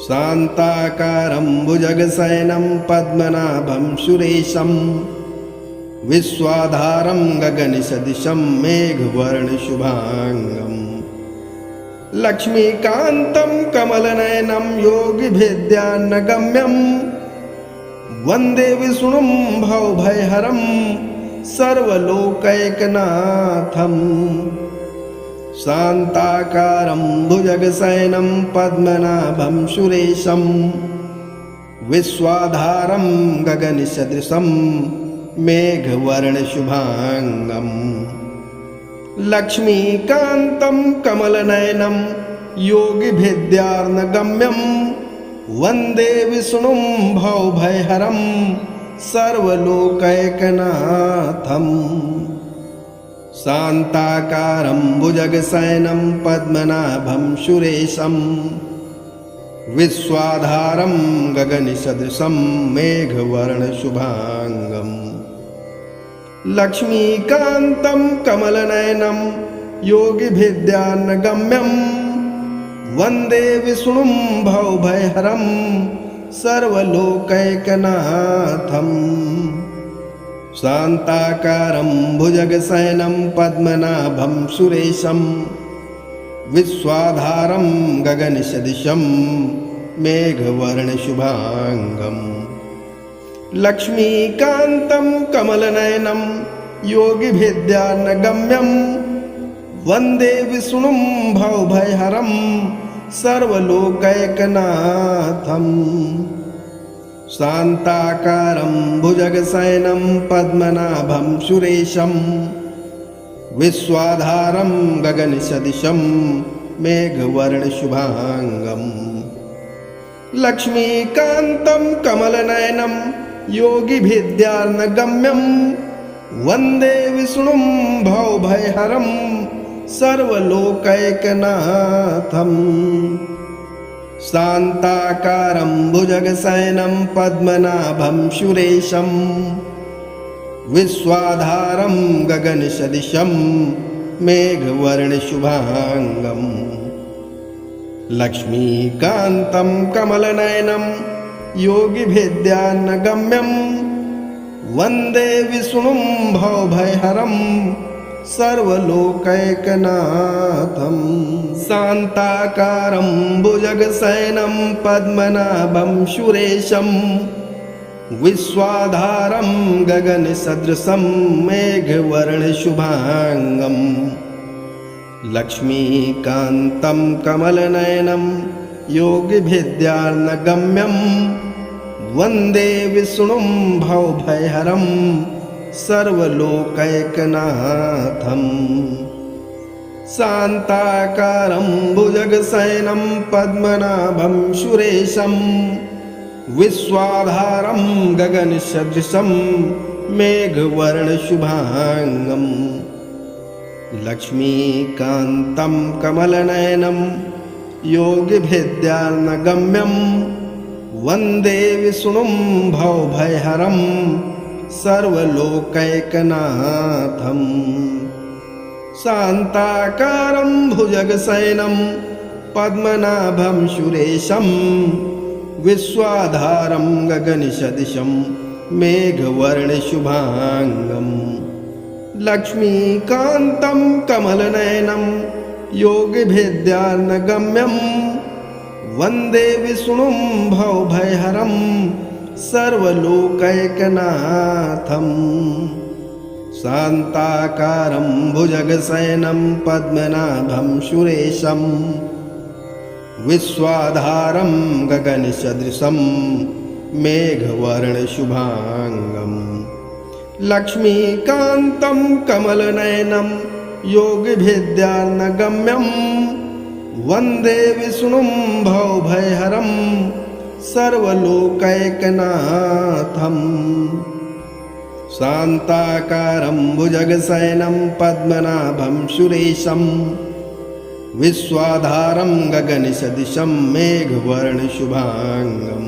शान्ताकारं भुजगशयनं पद्मनाभं सुरेशं विश्वाधारं गगनसदृशं मेघवर्णशुभाङ्गम् लक्ष्मीकान्तं कमलनयनं योगिभिद्यार्नगम्यं वन्दे विष्णुं भवभयहरं सर्वलोकैकनाथम् शान्ताकारं भुजगशयनं पद्मनाभं सुरेशं विश्वाधारं गगनसदृशं मेघवर्णशुभाङ्गम् लक्ष्मीकान्तं कमलनयनं योगिभिद्यार्नगम्यं वन्दे विष्णुं भवभयहरं सर्वलोकैकनाथम् शान्ताकारं भुजगशयनं पद्मनाभं सुरेशं विश्वाधारं गगनसदृशं मेघवर्णशुभाङ्गम् लक्ष्मीकान्तं कमलनयनं योगिभिद्यार्नगम्यं वन्दे विष्णुं भवभयहरं सर्वलोकैकनाथम् शान्ताकारं भुजगशयनं पद्मनाभं सुरेशं विश्वाधारं गगनसदृशं मेघवर्णशुभाङ्गम् लक्ष्मीकान्तं कमलनयनं योगिभिद्यार्नगम्यं वन्दे विष्णुं भवभयहरं सर्वलोकैकनाथम् शान्ताकारं भुजगशयनं पद्मनाभं सुरेशं विश्वाधारं गगनसदृशं मेघवर्णशुभाङ्गम् लक्ष्मीकान्तं कमलनयनं योगिभिद्यार्नगम्यं वन्दे विष्णुं भवभयहरं सर्वलोकैकनाथम् शान्ताकारं भुजगशयनं पद्मनाभं सुरेशं विश्वाधारं गगनसदृशं मेघवर्णशुभाङ्गम् लक्ष्मीकान्तं कमलनयनं योगिभिद्यार्नगम्यं वन्दे विष्णुं भवभयहरं सर्वलोकैकनाथम् शान्ताकारं भुजगशयनं पद्मनाभं सुरेशं विश्वाधारं गगनसदृशं मेघवर्णशुभाङ्गम् लक्ष्मीकान्तं कमलनयनं योगिभिद्यार्णगम्यं वन्दे विष्णुं भवभयहरं सर्वलोकैकनाथम् शान्ताकारं भुजगशयनं पद्मनाभं सुरेशं विश्वाधारं गगनसदृशं मेघवर्णशुभाङ्गम् लक्ष्मीकान्तं कमलनयनं योगिभिद्यार्णगम्यं वन्दे विष्णुं भवभयहरं सर्वलोकैकनाथम् शान्ताकारं भुजगशयनं पद्मनाभं सुरेशं विश्वाधारं गगनसदृशं मेघवर्णशुभाङ्गम् लक्ष्मीकान्तं कमलनयनं योगिभिद्यार्णगम्यं वन्दे विष्णुं भवभयहरं सर्वलोकैकनाथम् शान्ताकारं भुजगशयनं पद्मनाभं सुरेशं विश्वाधारं गगनसदृशं मेघवर्णशुभाङ्गम् लक्ष्मीकान्तं कमलनयनं योगिभिद्यार्णगम्यं वन्दे विष्णुं भवभयहरं सर्वलोकैकनाथम् शान्ताकारं भुजगशयनं पद्मनाभं सुरेशं विश्वाधारं गगनसदृशं मेघवर्णशुभाङ्गम्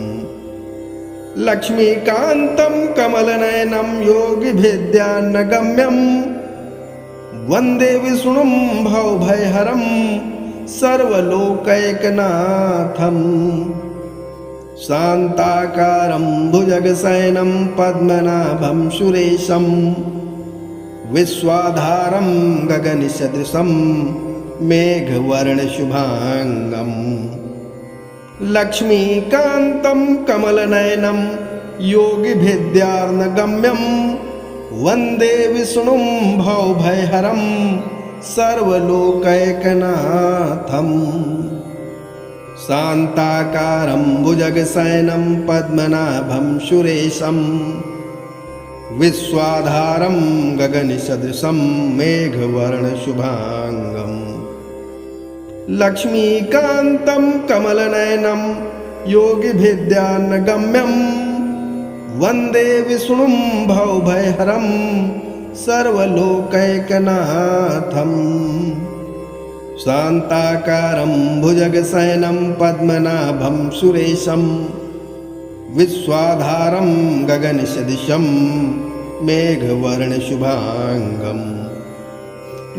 लक्ष्मीकान्तं कमलनयनं योगिभिद्यार्णगम्यं वन्दे विष्णुं भवभयहरं सर्वलोकैकनाथम् शान्ताकारं भुजगशयनं पद्मनाभं सुरेशं विश्वाधारं गगनसदृशं मेघवर्णशुभाङ्गम् लक्ष्मीकान्तं कमलनयनं योगिभिद्यार्णगम्यं वन्दे विष्णुं भवभयहरं सर्वलोकैकनाथम् शान्ताकारं भुजगशयनं पद्मनाभं सुरेशं विश्वाधारं गगनसदृशं मेघवर्णशुभाङ्गम् लक्ष्मीकान्तं कमलनयनं योगिभिद्यार्णगम्यं वन्दे विष्णुं भवभयहरं सर्वलोकैकनाथम् शान्ताकारं भुजगशयनं पद्मनाभं सुरेशं विश्वाधारं गगनसदृशं मेघवर्णशुभाङ्गम्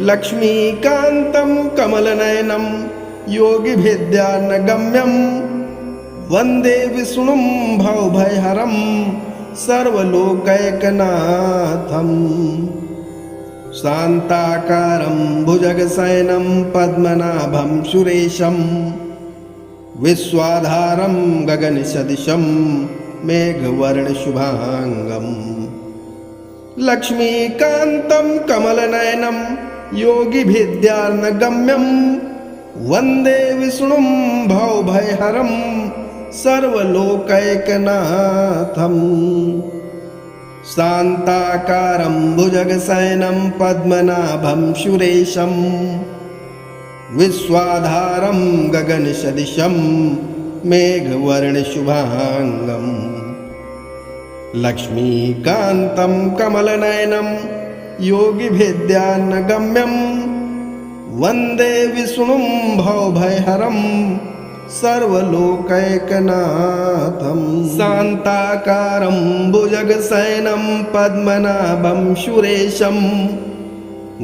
लक्ष्मीकान्तं कमलनयनं योगिभिद्यार्णगम्यं वन्दे विष्णुं भवभयहरं सर्वलोकैकनाथम् शान्ताकारं भुजगशयनं पद्मनाभं सुरेशं विश्वाधारं गगनसदृशं मेघवर्णशुभाङ्गम् लक्ष्मीकान्तं कमलनयनं योगिभिद्यार्णगम्यं वन्दे विष्णुं भवभयहरं सर्वलोकैकनाथम् शान्ताकारं भुजगशयनं पद्मनाभं सुरेशं विश्वाधारं गगनसदृशं मेघवर्णशुभाङ्गम् लक्ष्मीकान्तं कमलनयनं योगिभिद्यार्णगम्यं वन्दे विष्णुं भवभयहरं सर्वलोकैकनाथम् शान्ताकारं भुजगशयनं पद्मनाभं सुरेशं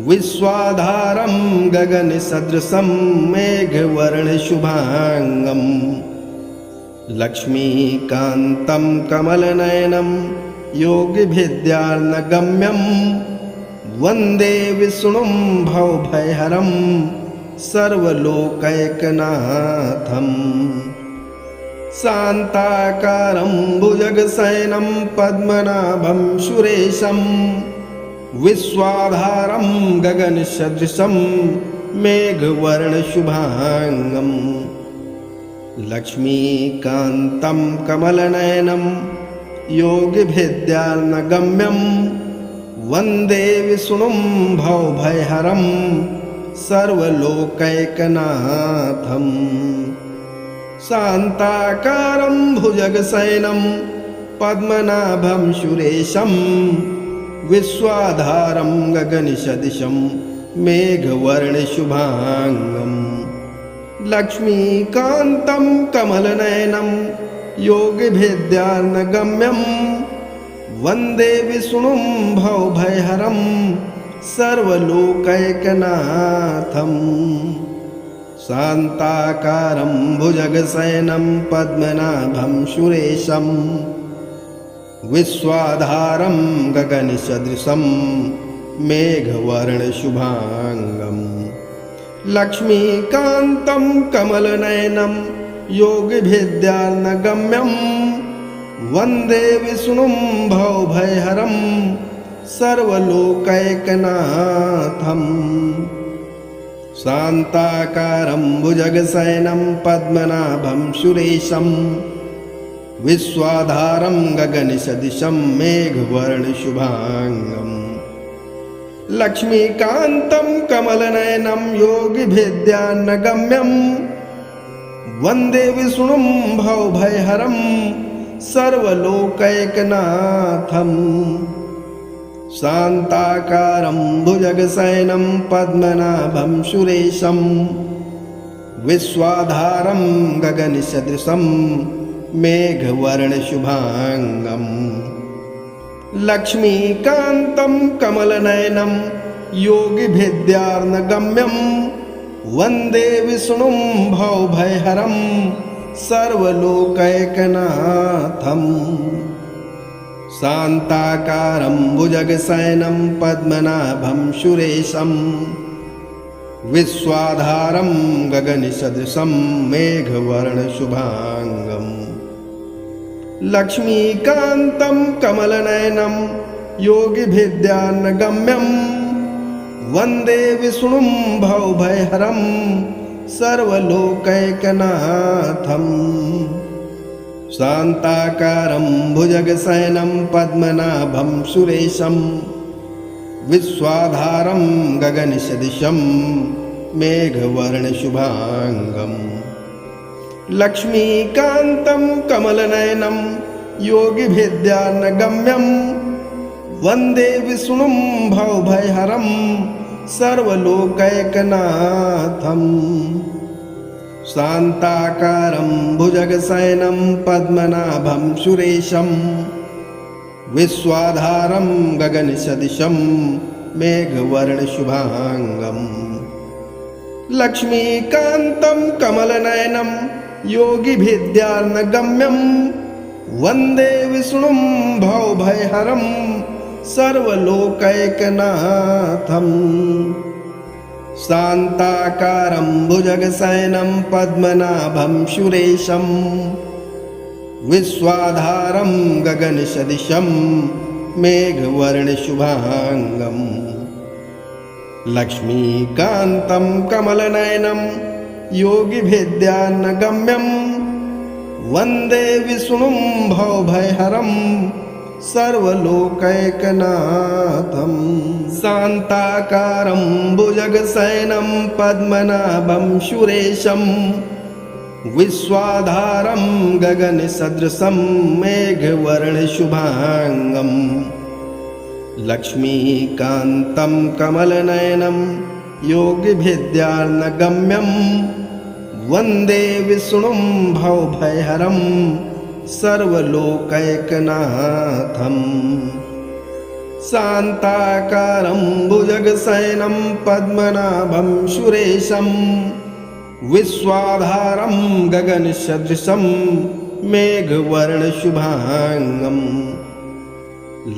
विश्वाधारं गगनसदृशं मेघवर्णशुभाङ्गम् लक्ष्मीकान्तं कमलनयनं योगिभिद्यार्णगम्यं वन्दे विष्णुं भवभयहरं सर्वलोकैकनाथम् शान्ताकारं भुजगशयनं पद्मनाभं सुरेशं विश्वाधारं गगनसदृशं मेघवर्णशुभाङ्गम् लक्ष्मीकान्तं कमलनयनं योगिभिद्यार्णगम्यं वन्दे विष्णुं भवभयहरं सर्वलोकैकनाथम् शान्ताकारं भुजगशयनं पद्मनाभं सुरेशं विश्वाधारं गगनसदृशं मेघवर्णशुभाङ्गम् लक्ष्मीकान्तं कमलनयनं योगिभिद्यार्णगम्यं वन्दे विष्णुं भवभयहरं सर्वलोकैकनाथम् शान्ताकारं भुजगशयनं पद्मनाभं सुरेशं विश्वाधारं गगनसदृशं मेघवर्णशुभाङ्गम् लक्ष्मीकान्तं कमलनयनं योगिभिद्यार्णगम्यं वन्दे विष्णुं भवभयहरं सर्वलोकैकनाथम् शान्ताकारं भुजगशयनं पद्मनाभं सुरेशं विश्वाधारं गगनसदृशं मेघवर्णशुभाङ्गम् लक्ष्मीकान्तं कमलनयनं योगिभिद्यार्णगम्यं वन्दे विष्णुं भवभयहरं सर्वलोकैकनाथम् शान्ताकारं भुजगशयनं पद्मनाभं सुरेशं विश्वाधारं गगनसदृशं मेघवर्णशुभाङ्गम् लक्ष्मीकान्तं कमलनयनं योगिभिद्यार्णगम्यं वन्दे विष्णुं भवभयहरं सर्वलोकैकनाथम् शान्ताकारं भुजगशयनं पद्मनाभं सुरेशं विश्वाधारं गगनसदृशं मेघवर्णशुभाङ्गम् लक्ष्मीकान्तं कमलनयनं योगिभिद्यार्णगम्यं वन्दे विष्णुं भवभयहरं सर्वलोकैकनाथम् शान्ताकारं भुजगशयनं पद्मनाभं सुरेशं विश्वाधारं गगनसदृशं मेघवर्णशुभाङ्गम् लक्ष्मीकान्तं कमलनयनं योगिभिद्यार्णगम्यं वन्दे विष्णुं भवभयहरं सर्वलोकैकनाथम् शान्ताकारं भुजगशयनं पद्मनाभं सुरेशं विश्वाधारं गगनसदृशं मेघवर्णशुभाङ्गम् लक्ष्मीकान्तं कमलनयनं योगिभिद्यार्णगम्यं वन्दे विष्णुं भवभयहरं सर्वलोकैकनाथम् शान्ताकारं भुजगशयनं पद्मनाभं सुरेशं विश्वाधारं गगनसदृशं मेघवर्णशुभाङ्गम् लक्ष्मीकान्तं कमलनयनं योगिभिद्यार्णगम्यं वन्दे विष्णुं भवभयहरं सर्वलोकैकनाथम् शान्ताकारं भुजगशयनं पद्मनाभं सुरेशं विश्वाधारं गगनसदृशं मेघवर्णशुभाङ्गम् लक्ष्मीकान्तं कमलनयनं योगिभिद्यार्णगम्यं वन्दे विष्णुं भवभयहरं सर्वलोकैकनाथम् शान्ताकारं भुजगशयनं पद्मनाभं सुरेशं विश्वाधारं गगनसदृशं मेघवर्णशुभाङ्गम्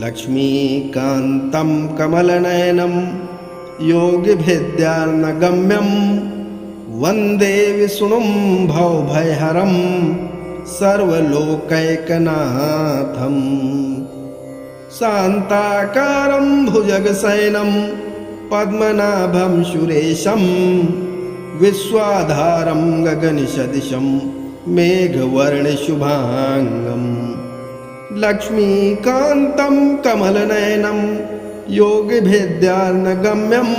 लक्ष्मीकान्तं कमलनयनं योगिभिद्यार्णगम्यं वन्दे विष्णुं भवभयहरं सर्वलोकैकनाथम् शान्ताकारं भुजगशयनं पद्मनाभं सुरेशं विश्वाधारं गगनसदृशं मेघवर्णशुभाङ्गम् लक्ष्मीकान्तं कमलनयनं योगिभिद्यार्णगम्यं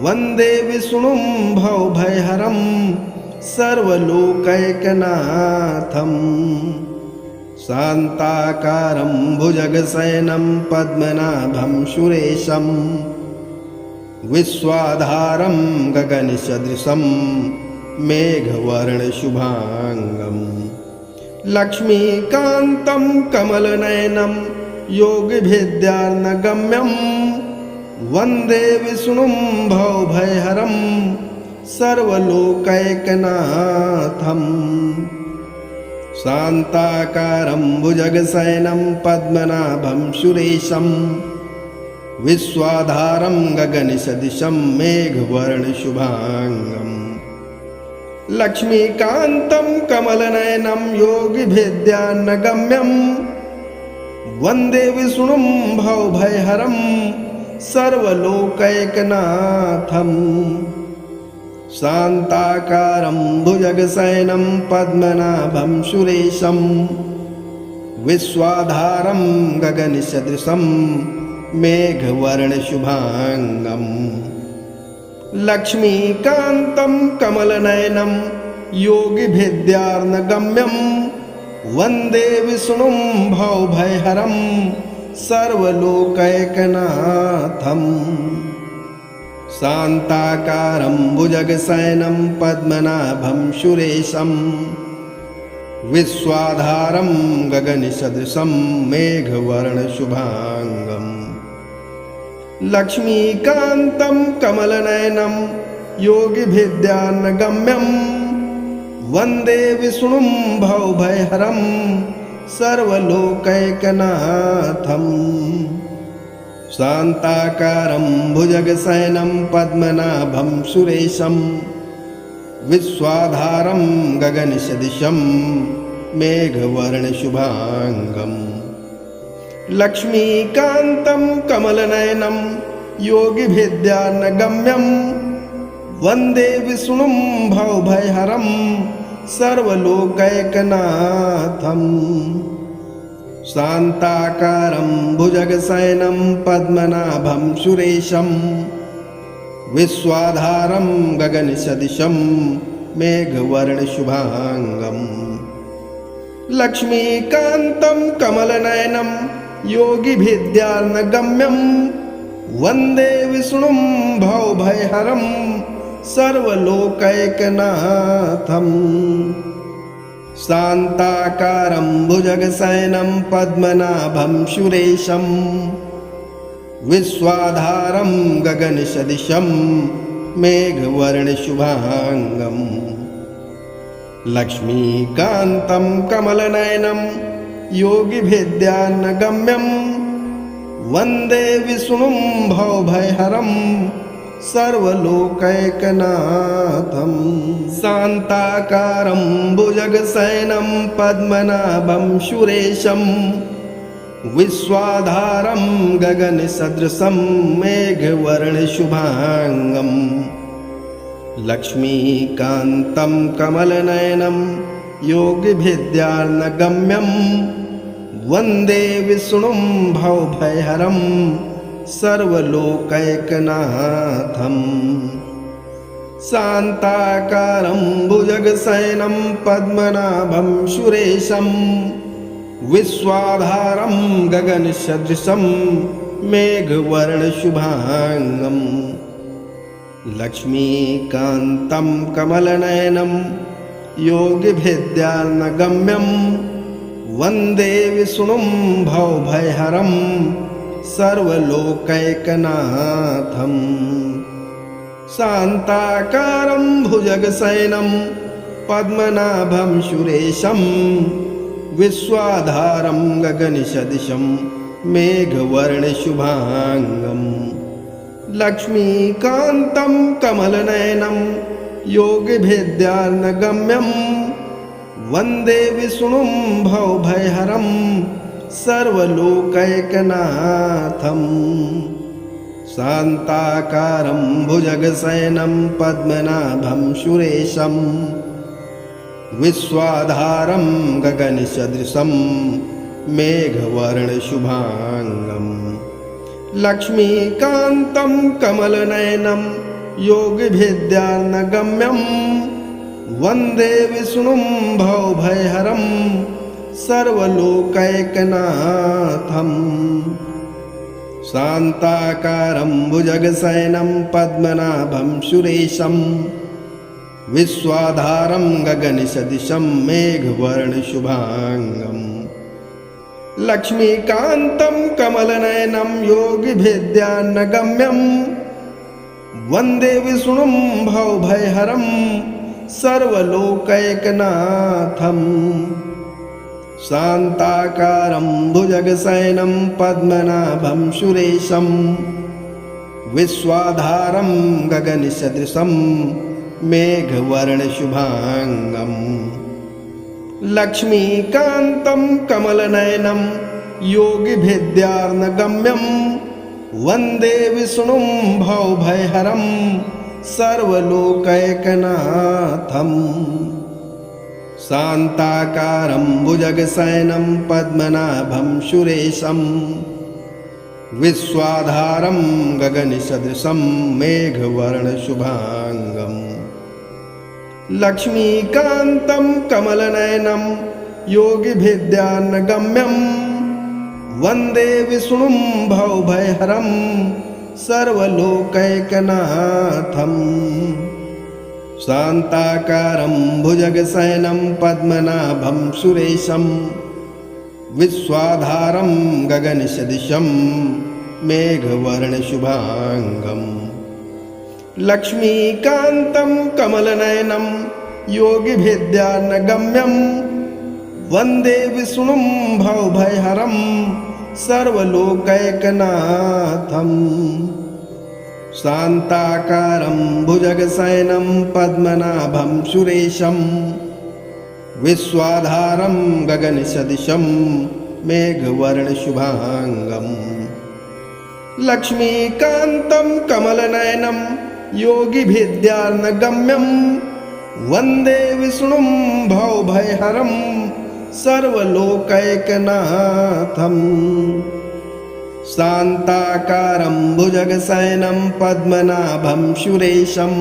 वन्दे विष्णुं भवभयहरं सर्वलोकैकनाथम् शान्ताकारं भुजगशयनं पद्मनाभं सुरेशं विश्वाधारं गगनसदृशं मेघवर्णशुभाङ्गम् लक्ष्मीकान्तं कमलनयनं योगिभिद्यार्णगम्यं वन्दे विष्णुं भवभयहरं सर्वलोकैकनाथम् शान्ताकारं भुजगशयनं पद्मनाभं सुरेशं विश्वाधारं गगनसदृशं मेघवर्णशुभाङ्गम् लक्ष्मीकान्तं कमलनयनं योगिभिद्यार्णगम्यं वन्दे विष्णुं भवभयहरं सर्वलोकैकनाथम् शान्ताकारं भुजगशयनं पद्मनाभं सुरेशं विश्वाधारं गगनसदृशं मेघवर्णशुभाङ्गम् लक्ष्मीकान्तं कमलनयनं योगिभिद्यार्णगम्यं वन्दे विष्णुं भवभयहरं सर्वलोकैकनाथम् शान्ताकारं भुजगशयनं पद्मनाभं सुरेशं विश्वाधारं गगनसदृशं मेघवर्णशुभाङ्गम् लक्ष्मीकान्तं कमलनयनं योगिभिद्यार्णगम्यं वन्दे विष्णुं भवभयहरं सर्वलोकैकनाथम् शान्ताकारं भुजगशयनं पद्मनाभं सुरेशं विश्वाधारं गगनसदृशं मेघवर्णशुभाङ्गम् लक्ष्मीकान्तं कमलनयनं योगिभिद्यार्णगम्यं वन्दे विष्णुं भवभयहरं सर्वलोकैकनाथम् शान्ताकारं भुजगशयनं पद्मनाभं सुरेशं विश्वाधारं गगनसदृशं मेघवर्णशुभाङ्गम् लक्ष्मीकान्तं कमलनयनं योगिभिद्यार्णगम्यं वन्दे विष्णुं भवभयहरं सर्वलोकैकनाथम् शान्ताकारं भुजगशयनं पद्मनाभं सुरेशं विश्वाधारं गगनसदृशं मेघवर्णशुभाङ्गम् लक्ष्मीकान्तं कमलनयनं योगिभिद्यार्णगम्यं वन्दे विष्णुं भवभयहरं सर्वलोकैकनाथम् शान्ताकारं भुजगशयनं पद्मनाभं सुरेशं विश्वाधारं गगनसदृशं मेघवर्णशुभाङ्गम् लक्ष्मीकान्तं कमलनयनं योगिभिद्यार्णगम्यं वन्दे विष्णुं भवभयहरं सर्वलोकैकनाथम् शान्ताकारं भुजगशयनं पद्मनाभं सुरेशं विश्वाधारं गगनसदृशं मेघवर्णशुभाङ्गम् लक्ष्मीकान्तं कमलनयनं योगिभिद्यार्णगम्यं वन्दे विष्णुं भवभयहरं सर्वलोकैकनाथम् शान्ताकारं भुजगशयनं पद्मनाभं सुरेशं विश्वाधारं गगनसदृशं मेघवर्णशुभाङ्गम् लक्ष्मीकान्तं कमलनयनं योगिभिद्यार्णगम्यं वन्दे विष्णुं भवभयहरं सर्वलोकैकनाथम् शान्ताकारं भुजगशयनं पद्मनाभं सुरेशं विश्वाधारं गगनसदृशं मेघवर्णशुभाङ्गम् लक्ष्मीकान्तं कमलनयनं योगिभिद्यार्णगम्यं वन्दे विष्णुं भवभयहरं सर्वलोकैकनाथम् शान्ताकारं भुजगशयनं पद्मनाभं सुरेशं विश्वाधारं गगनसदृशं मेघवर्णशुभाङ्गम् लक्ष्मीकान्तं कमलनयनं योगिभिद्यार्णगम्यं वन्दे विष्णुं भवभयहरं सर्वलोकैकनाथम् शान्ताकारं भुजगशयनं पद्मनाभं सुरेशं विश्वाधारं गगनसदृशं मेघवर्णशुभाङ्गम् लक्ष्मीकान्तं कमलनयनं योगिभिद्यार्णगम्यं वन्दे विष्णुं भवभयहरं सर्वलोकैकनाथम् शान्ताकारं भुजगशयनं पद्मनाभं सुरेशं विश्वाधारं गगनसदृशं मेघवर्णशुभाङ्गम् लक्ष्मीकान्तं कमलनयनं योगिभिद्यार्णगम्यं वन्दे विष्णुं भवभयहरं सर्वलोकैकनाथम् शान्ताकारं भुजगशयनं पद्मनाभं सुरेशं विश्वाधारं गगनसदृशं मेघवर्णशुभाङ्गम् लक्ष्मीकान्तं कमलनयनं योगिभिद्यार्णगम्यं वन्दे विष्णुं भवभयहरं सर्वलोकैकनाथम् शान्ताकारं भुजगशयनं पद्मनाभं सुरेशं विश्वाधारं गगनसदृशं मेघवर्णशुभाङ्गम् लक्ष्मीकान्तं कमलनयनं योगिभिद्यार्णगम्यं वन्दे विष्णुं भवभयहरं सर्वलोकैकनाथम् शान्ताकारं भुजगशयनं पद्मनाभं सुरेशं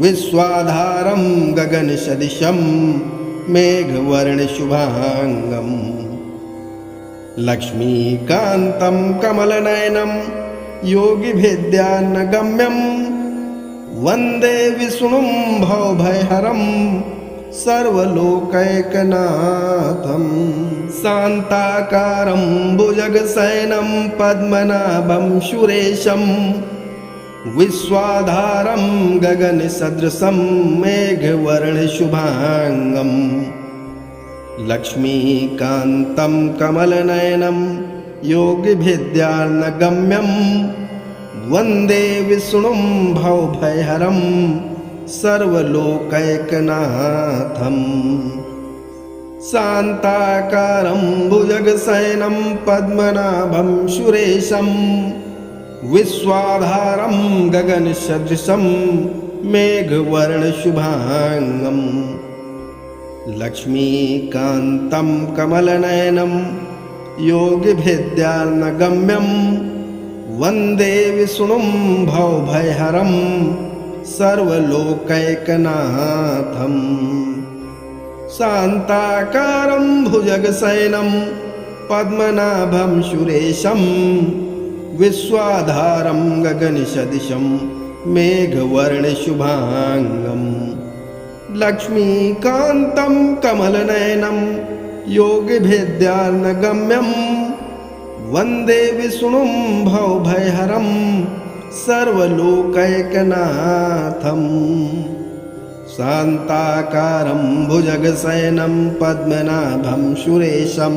विश्वाधारं गगनसदृशं मेघवर्णशुभाङ्गम् लक्ष्मीकान्तं कमलनयनं योगिभिद्यार्णगम्यं वन्दे विष्णुं भवभयहरं सर्वलोकैकनाथम् शान्ताकारं भुजगशयनं पद्मनाभं सुरेशं विश्वाधारं गगनसदृशं मेघवर्णशुभाङ्गम् लक्ष्मीकान्तं कमलनयनं योगिभिद्यार्णगम्यं वन्दे विष्णुं भवभयहरं सर्वलोकैकनाथम् शान्ताकारं भुजगशयनं पद्मनाभं सुरेशं विश्वाधारं गगनसदृशं मेघवर्णशुभाङ्गम् लक्ष्मीकान्तं कमलनयनं योगिभिद्यार्णगम्यं वन्दे विष्णुं भवभयहरं सर्वलोकैकनाथम् शान्ताकारं भुजगशयनं पद्मनाभं सुरेशं विश्वाधारं गगनसदृशं मेघवर्णशुभाङ्गम् लक्ष्मीकान्तं कमलनयनं योगिभिद्यार्णगम्यं वन्दे विष्णुं भवभयहरं सर्वलोकैकनाथम् शान्ताकारं भुजगशयनं पद्मनाभं सुरेशं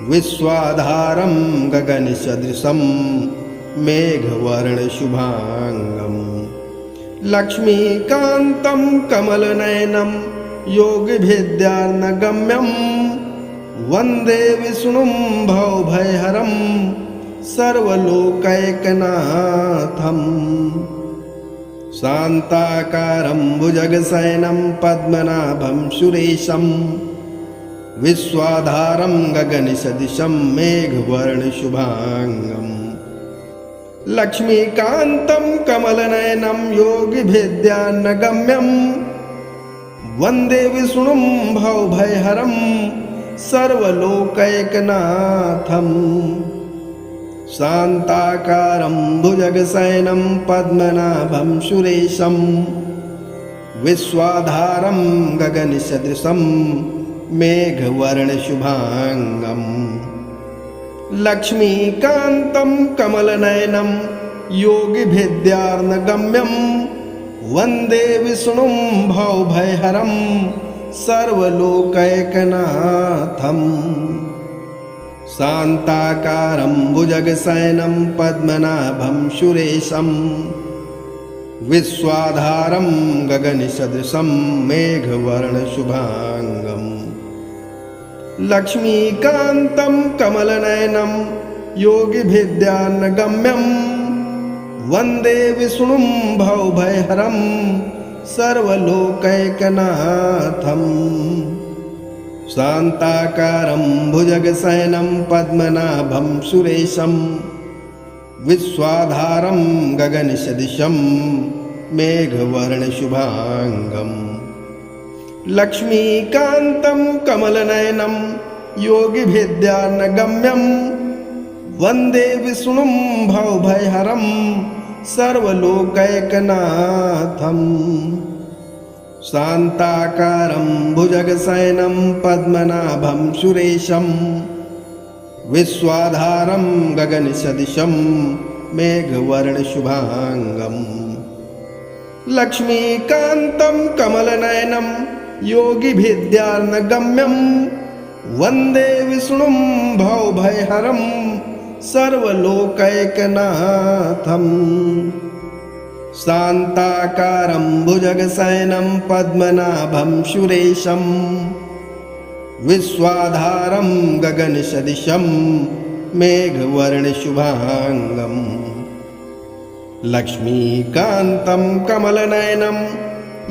विश्वाधारं गगनसदृशं मेघवर्णशुभाङ्गम् लक्ष्मीकान्तं कमलनयनं योगिभिद्यार्नगम्यं वन्दे विष्णुं भवभयहरं सर्वलोकैकनाथम् शान्ताकारं भुजगशयनं पद्मनाभं सुरेशं विश्वाधारं गगनसदृशं मेघवर्णशुभाङ्गम् लक्ष्मीकान्तं कमलनयनं योगिभिद्यार्नगम्यं वन्दे विष्णुं भवभयहरं सर्वलोकैकनाथम् शान्ताकारं भुजगशयनं पद्मनाभं सुरेशं विश्वाधारं गगनसदृशं मेघवर्णशुभाङ्गम् लक्ष्मीकान्तं कमलनयनं योगिभिद्यार्नगम्यं वन्दे विष्णुं भवभयहरं सर्वलोकैकनाथम् शान्ताकारं भुजगशयनं पद्मनाभं सुरेशं विश्वाधारं गगनसदृशं मेघवर्णशुभाङ्गम् लक्ष्मीकान्तं कमलनयनं योगिभिद्यार्नगम्यं वन्दे विष्णुं भवभयहरं सर्वलोकैकनाथम् शान्ताकारं भुजगशयनं पद्मनाभं सुरेशं विश्वाधारं गगनसदृशं मेघवर्णशुभाङ्गम् लक्ष्मीकान्तं कमलनयनं योगिभिद्यार्नगम्यं वन्दे विष्णुं भवभयहरं सर्वलोकैकनाथम् शान्ताकारं भुजगशयनं पद्मनाभं सुरेशं विश्वाधारं गगनसदृशं मेघवर्णशुभाङ्गम् लक्ष्मीकान्तं कमलनयनं योगिभिद्यार्नगम्यं वन्दे विष्णुं भवभयहरं सर्वलोकैकनाथम् शान्ताकारं भुजगशयनं पद्मनाभं सुरेशं विश्वाधारं गगनसदृशं मेघवर्णशुभाङ्गम् लक्ष्मीकान्तं कमलनयनं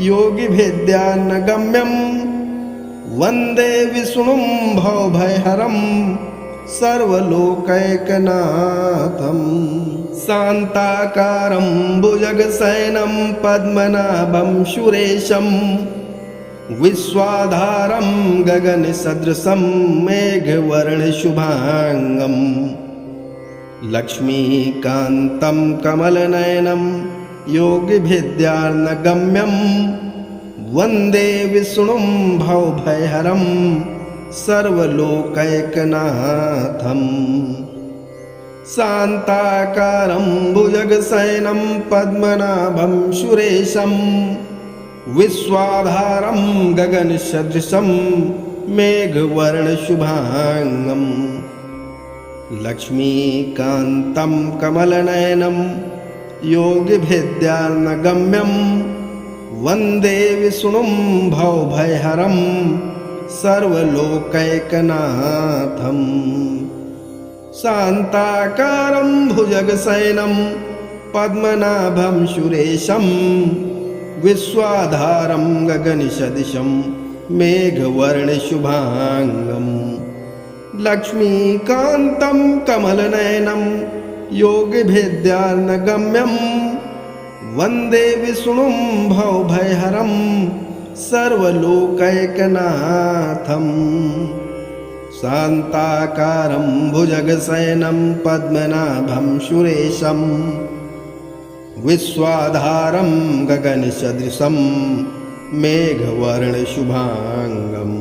योगिभिद्यार्नगम्यं वन्दे विष्णुं भवभयहरं सर्वलोकैकनाथम् शान्ताकारं भुजगशयनं पद्मनाभं सुरेशं विश्वाधारं गगनसदृशं मेघवर्णशुभाङ्गम् लक्ष्मीकान्तं कमलनयनं योगिभिद्यार्नगम्यं वन्दे विष्णुं भवभयहरं सर्वलोकैकनाथम् शान्ताकारं भुजगशयनं पद्मनाभं सुरेशं विश्वाधारं गगनसदृशं मेघवर्णशुभाङ्गम् लक्ष्मीकान्तं कमलनयनं योगिभिद्यार्नगम्यं वन्दे विष्णुं भवभयहरं सर्वलोकैकनाथम् शान्ताकारं भुजगशयनं पद्मनाभं सुरेशं विश्वाधारं गगनसदृशं मेघवर्णशुभाङ्गम् लक्ष्मीकान्तं कमलनयनं योगिभिद्यार्नगम्यं वन्दे विष्णुं भवभयहरं सर्वलोकैकनाथम् शान्ताकारं भुजगशयनं पद्मनाभं सुरेशं विश्वाधारं गगनसदृशं मेघवर्णशुभाङ्गम्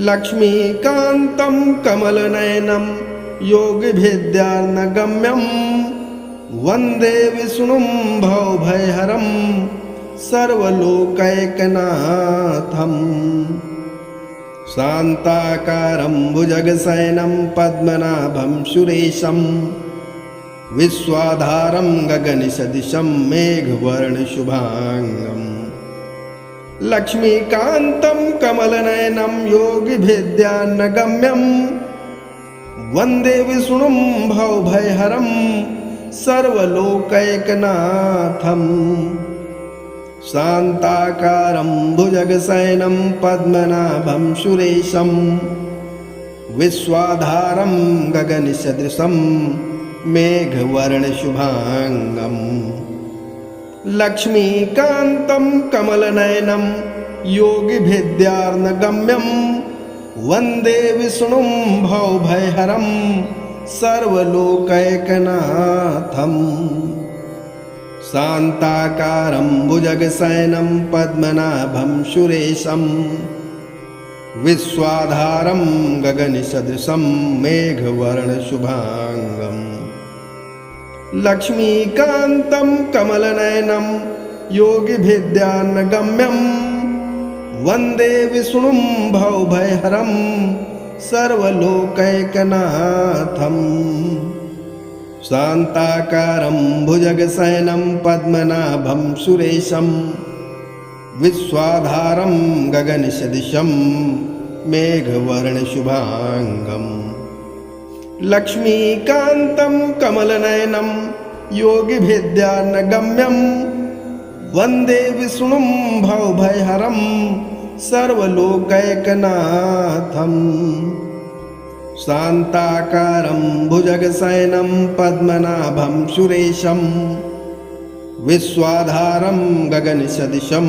लक्ष्मीकान्तं कमलनयनं योगिभिद्यार्नगम्यं वन्दे विष्णुं भवभयहरं सर्वलोकैकनाथम् शान्ताकारं भुजगशयनं पद्मनाभं सुरेशं विश्वाधारं गगनसदृशं मेघवर्णशुभाङ्गम् लक्ष्मीकान्तं कमलनयनं योगिभिद्यान्नगम्यं वन्दे विष्णुं भवभयहरं सर्वलोकैकनाथम् शान्ताकारं भुजगशयनं पद्मनाभं सुरेशं विश्वाधारं गगनसदृशं मेघवर्णशुभाङ्गम् लक्ष्मीकान्तं कमलनयनं योगिभिद्यार्नगम्यं वन्दे विष्णुं भवभयहरं सर्वलोकैकनाथम् शान्ताकारं भुजगशयनं पद्मनाभं सुरेशं विश्वाधारं गगनसदृशं मेघवर्णशुभाङ्गम् लक्ष्मीकान्तं कमलनयनं योगिभिद्यान्नगम्यं वन्दे विष्णुं भवभयहरं सर्वलोकैकनाथम् शान्ताकारं भुजगशयनं पद्मनाभं सुरेशं विश्वाधारं गगनसदृशं मेघवर्णशुभाङ्गम् लक्ष्मीकान्तं कमलनयनं योगिभिद्यान्नगम्यं वन्दे विष्णुं भवभयहरं सर्वलोकैकनाथम् शान्ताकारं भुजगशयनं पद्मनाभं सुरेशं विश्वाधारं गगनसदृशं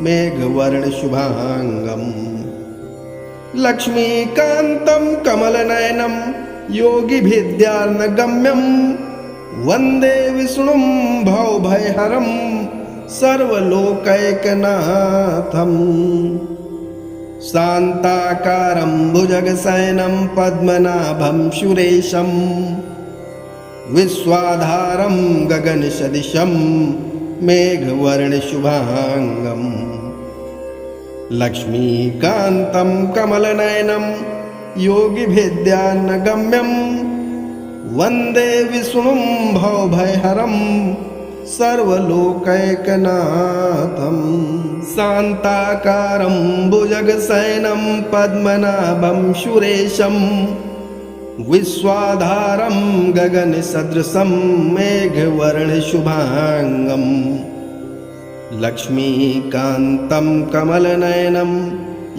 मेघवर्णशुभाङ्गम् लक्ष्मीकान्तं कमलनयनं योगिभिद्यार्नगम्यं वन्दे विष्णुं भवभयहरं सर्वलोकैकनाथम् शान्ताकारं भुजगशयनं पद्मनाभं सुरेशं विश्वाधारं गगनसदृशं मेघवर्णशुभाङ्गम् लक्ष्मीकान्तं कमलनयनं योगिभिद्यान्नगम्यं वन्दे विष्णुं भवभयहरं सर्वलोकैकनाथम् शान्ताकारं भुजगशयनं पद्मनाभं सुरेशं विश्वाधारं गगनसदृशं मेघवर्णशुभाङ्गम् लक्ष्मीकान्तं कमलनयनं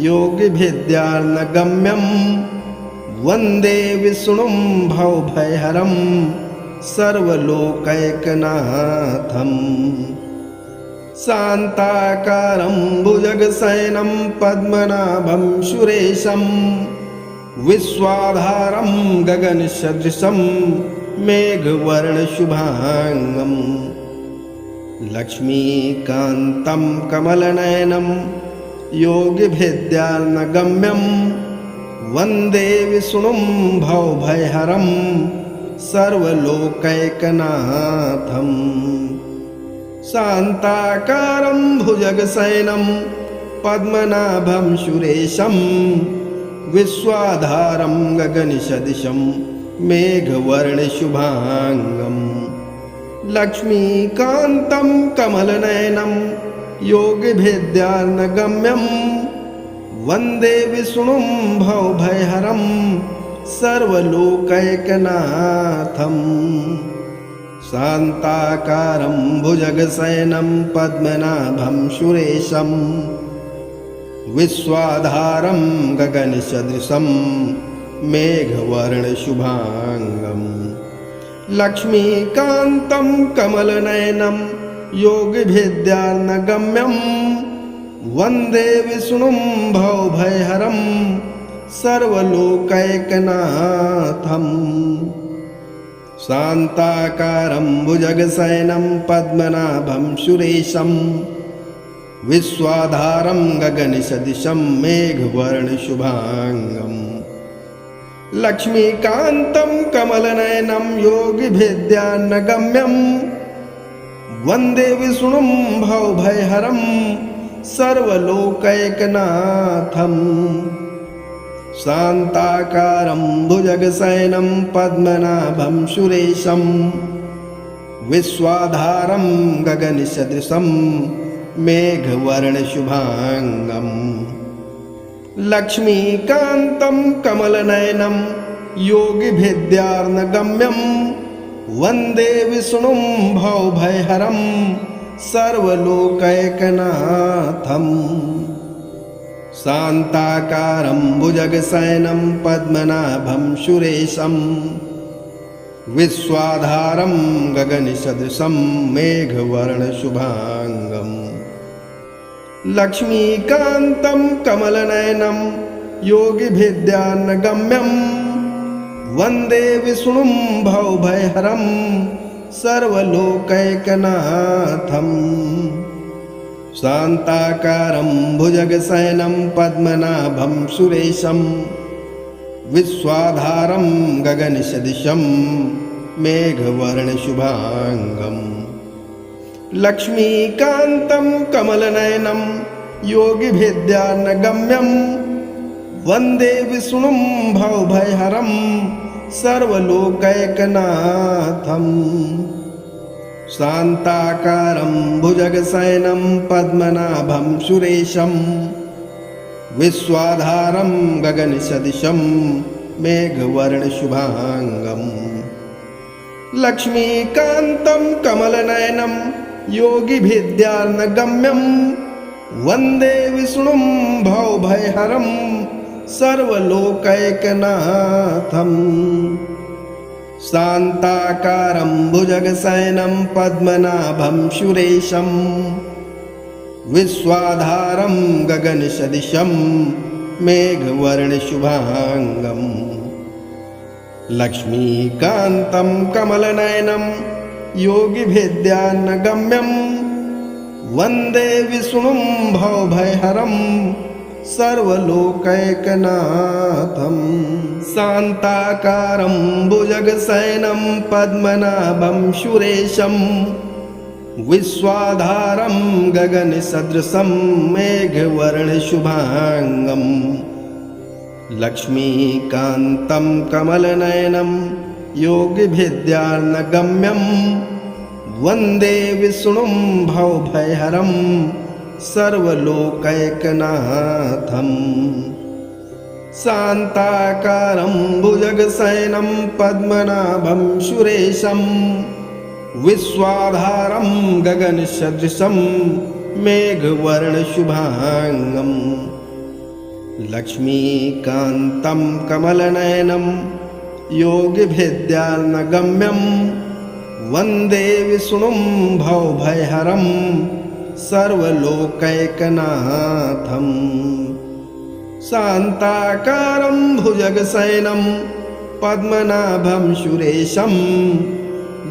योगिभिद्यार्नगम्यं वन्दे विष्णुं भवभयहरं सर्वलोकैकनाथम् शान्ताकारं भुजगशयनं पद्मनाभं सुरेशं विश्वाधारं गगनसदृशं मेघवर्णशुभाङ्गम् लक्ष्मीकान्तं कमलनयनं योगिभिद्यार्नगम्यं वन्दे विष्णुं भवभयहरं सर्वलोकैकनाथम् शान्ताकारं भुजगशयनं पद्मनाभं सुरेशं विश्वाधारं गगनसदृशं मेघवर्णशुभाङ्गम् लक्ष्मीकान्तं कमलनयनं योगिभिद्यार्नगम्यं वन्दे विष्णुं भवभयहरं सर्वलोकैकनाथम् शान्ताकारं भुजगशयनं पद्मनाभं सुरेशं विश्वाधारं गगनसदृशं मेघवर्णशुभाङ्गम् लक्ष्मीकान्तं कमलनयनं योगिभिद्यार्नगम्यं वन्दे विष्णुं भवभयहरं सर्वलोकैकनाथम् शान्ताकारं भुजगशयनं पद्मनाभं सुरेशं विश्वाधारं गगनसदृशं मेघवर्णशुभाङ्गम् लक्ष्मीकान्तं कमलनयनं योगिभिद्यान्नगम्यं वन्दे विष्णुं भवभयहरं सर्वलोकैकनाथम् शान्ताकारं भुजगशयनं पद्मनाभं सुरेशं विश्वाधारं गगनसदृशं मेघवर्णशुभाङ्गम् लक्ष्मीकान्तं कमलनयनं योगिभिद्यार्णगम्यं वन्दे विष्णुं भवभयहरं सर्वलोकैकनाथम् शान्ताकारं भुजगशयनं पद्मनाभं सुरेशं विश्वाधारं गगनसदृशं मेघवर्णशुभाङ्गम् लक्ष्मीकान्तं कमलनयनं योगिभिद्यार्णगम्यं वन्दे विष्णुं भवभयहरं सर्वलोकैकनाथम् शान्ताकारं भुजगशयनं पद्मनाभं सुरेशं विश्वाधारं गगनसदृशं मेघवर्णशुभाङ्गम् लक्ष्मीकान्तं कमलनयनं योगिभिद्यार्णगम्यं वन्दे विष्णुं भवभयहरं सर्वलोकैकनाथम् शान्ताकारं भुजगशयनं पद्मनाभं सुरेशं विश्वाधारं गगनसदृशं मेघवर्णशुभाङ्गम् लक्ष्मीकान्तं कमलनयनं योगिभिद्यार्णगम्यं वन्दे विष्णुं भवभयहरं सर्वलोकैकनाथम् शान्ताकारं भुजगशयनं पद्मनाभं सुरेशं विश्वाधारं गगनसदृशं मेघवर्णशुभाङ्गम् लक्ष्मीकान्तं कमलनयनं योगिभिद्यार्णगम्यं वन्दे विष्णुं भवभयहरं सर्वलोकैकनाथम् शान्ताकारं भुजगशयनं पद्मनाभं सुरेशं विश्वाधारं गगनसदृशं मेघवर्णशुभाङ्गम् लक्ष्मीकान्तं कमलनयनं योगिभिद्यार्णगम्यं वन्दे विष्णुं भवभयहरं सर्वलोकैकनाथम् शान्ताकारं भुजगशयनं पद्मनाभं सुरेशं विश्वाधारं गगनसदृशं मेघवर्णशुभाङ्गम् लक्ष्मीकान्तं कमलनयनं योगिभिद्यार्णगम्यं वन्दे विष्णुं भवभयहरं सर्वलोकैकनाथम् शान्ताकारं भुजगशयनं पद्मनाभं सुरेशं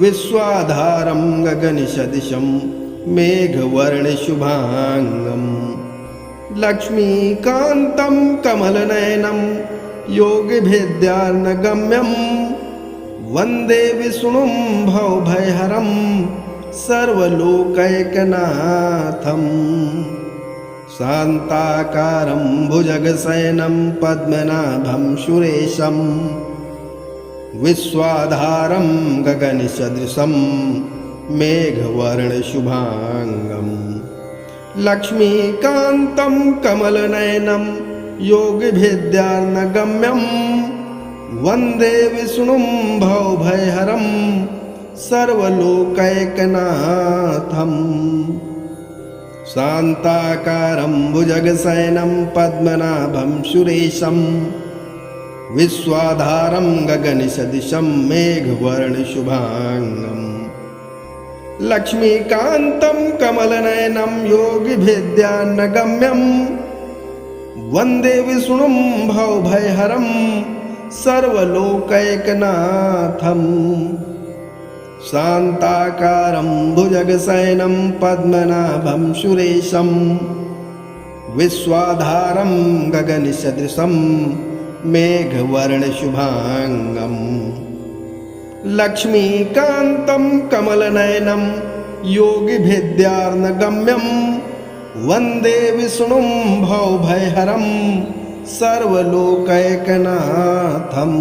विश्वाधारं गगनसदृशं मेघवर्णशुभाङ्गम् लक्ष्मीकान्तं कमलनयनं योगिभिद्यार्णगम्यं वन्दे विष्णुं भवभयहरं सर्वलोकैकनाथम् शान्ताकारं भुजगशयनं पद्मनाभं सुरेशं विश्वाधारं गगनसदृशं मेघवर्णशुभाङ्गम् लक्ष्मीकान्तं कमलनयनं योगिभिद्यार्णगम्यं वन्दे विष्णुं भवभयहरं सर्वलोकैकनाथम् शान्ताकारं भुजगशयनं पद्मनाभं सुरेशं विश्वाधारं गगनसदृशं मेघवर्णशुभाङ्गम् लक्ष्मीकान्तं कमलनयनं योगिभिद्यार्णगम्यं वन्दे विष्णुं भवभयहरं सर्वलोकैकनाथम् शान्ताकारं भुजगशयनं पद्मनाभं सुरेशं विश्वाधारं गगनसदृशं मेघवर्णशुभाङ्गम् लक्ष्मीकान्तं कमलनयनं योगिभिद्यार्णगम्यं वन्दे विष्णुं भवभयहरं सर्वलोकैकनाथम्।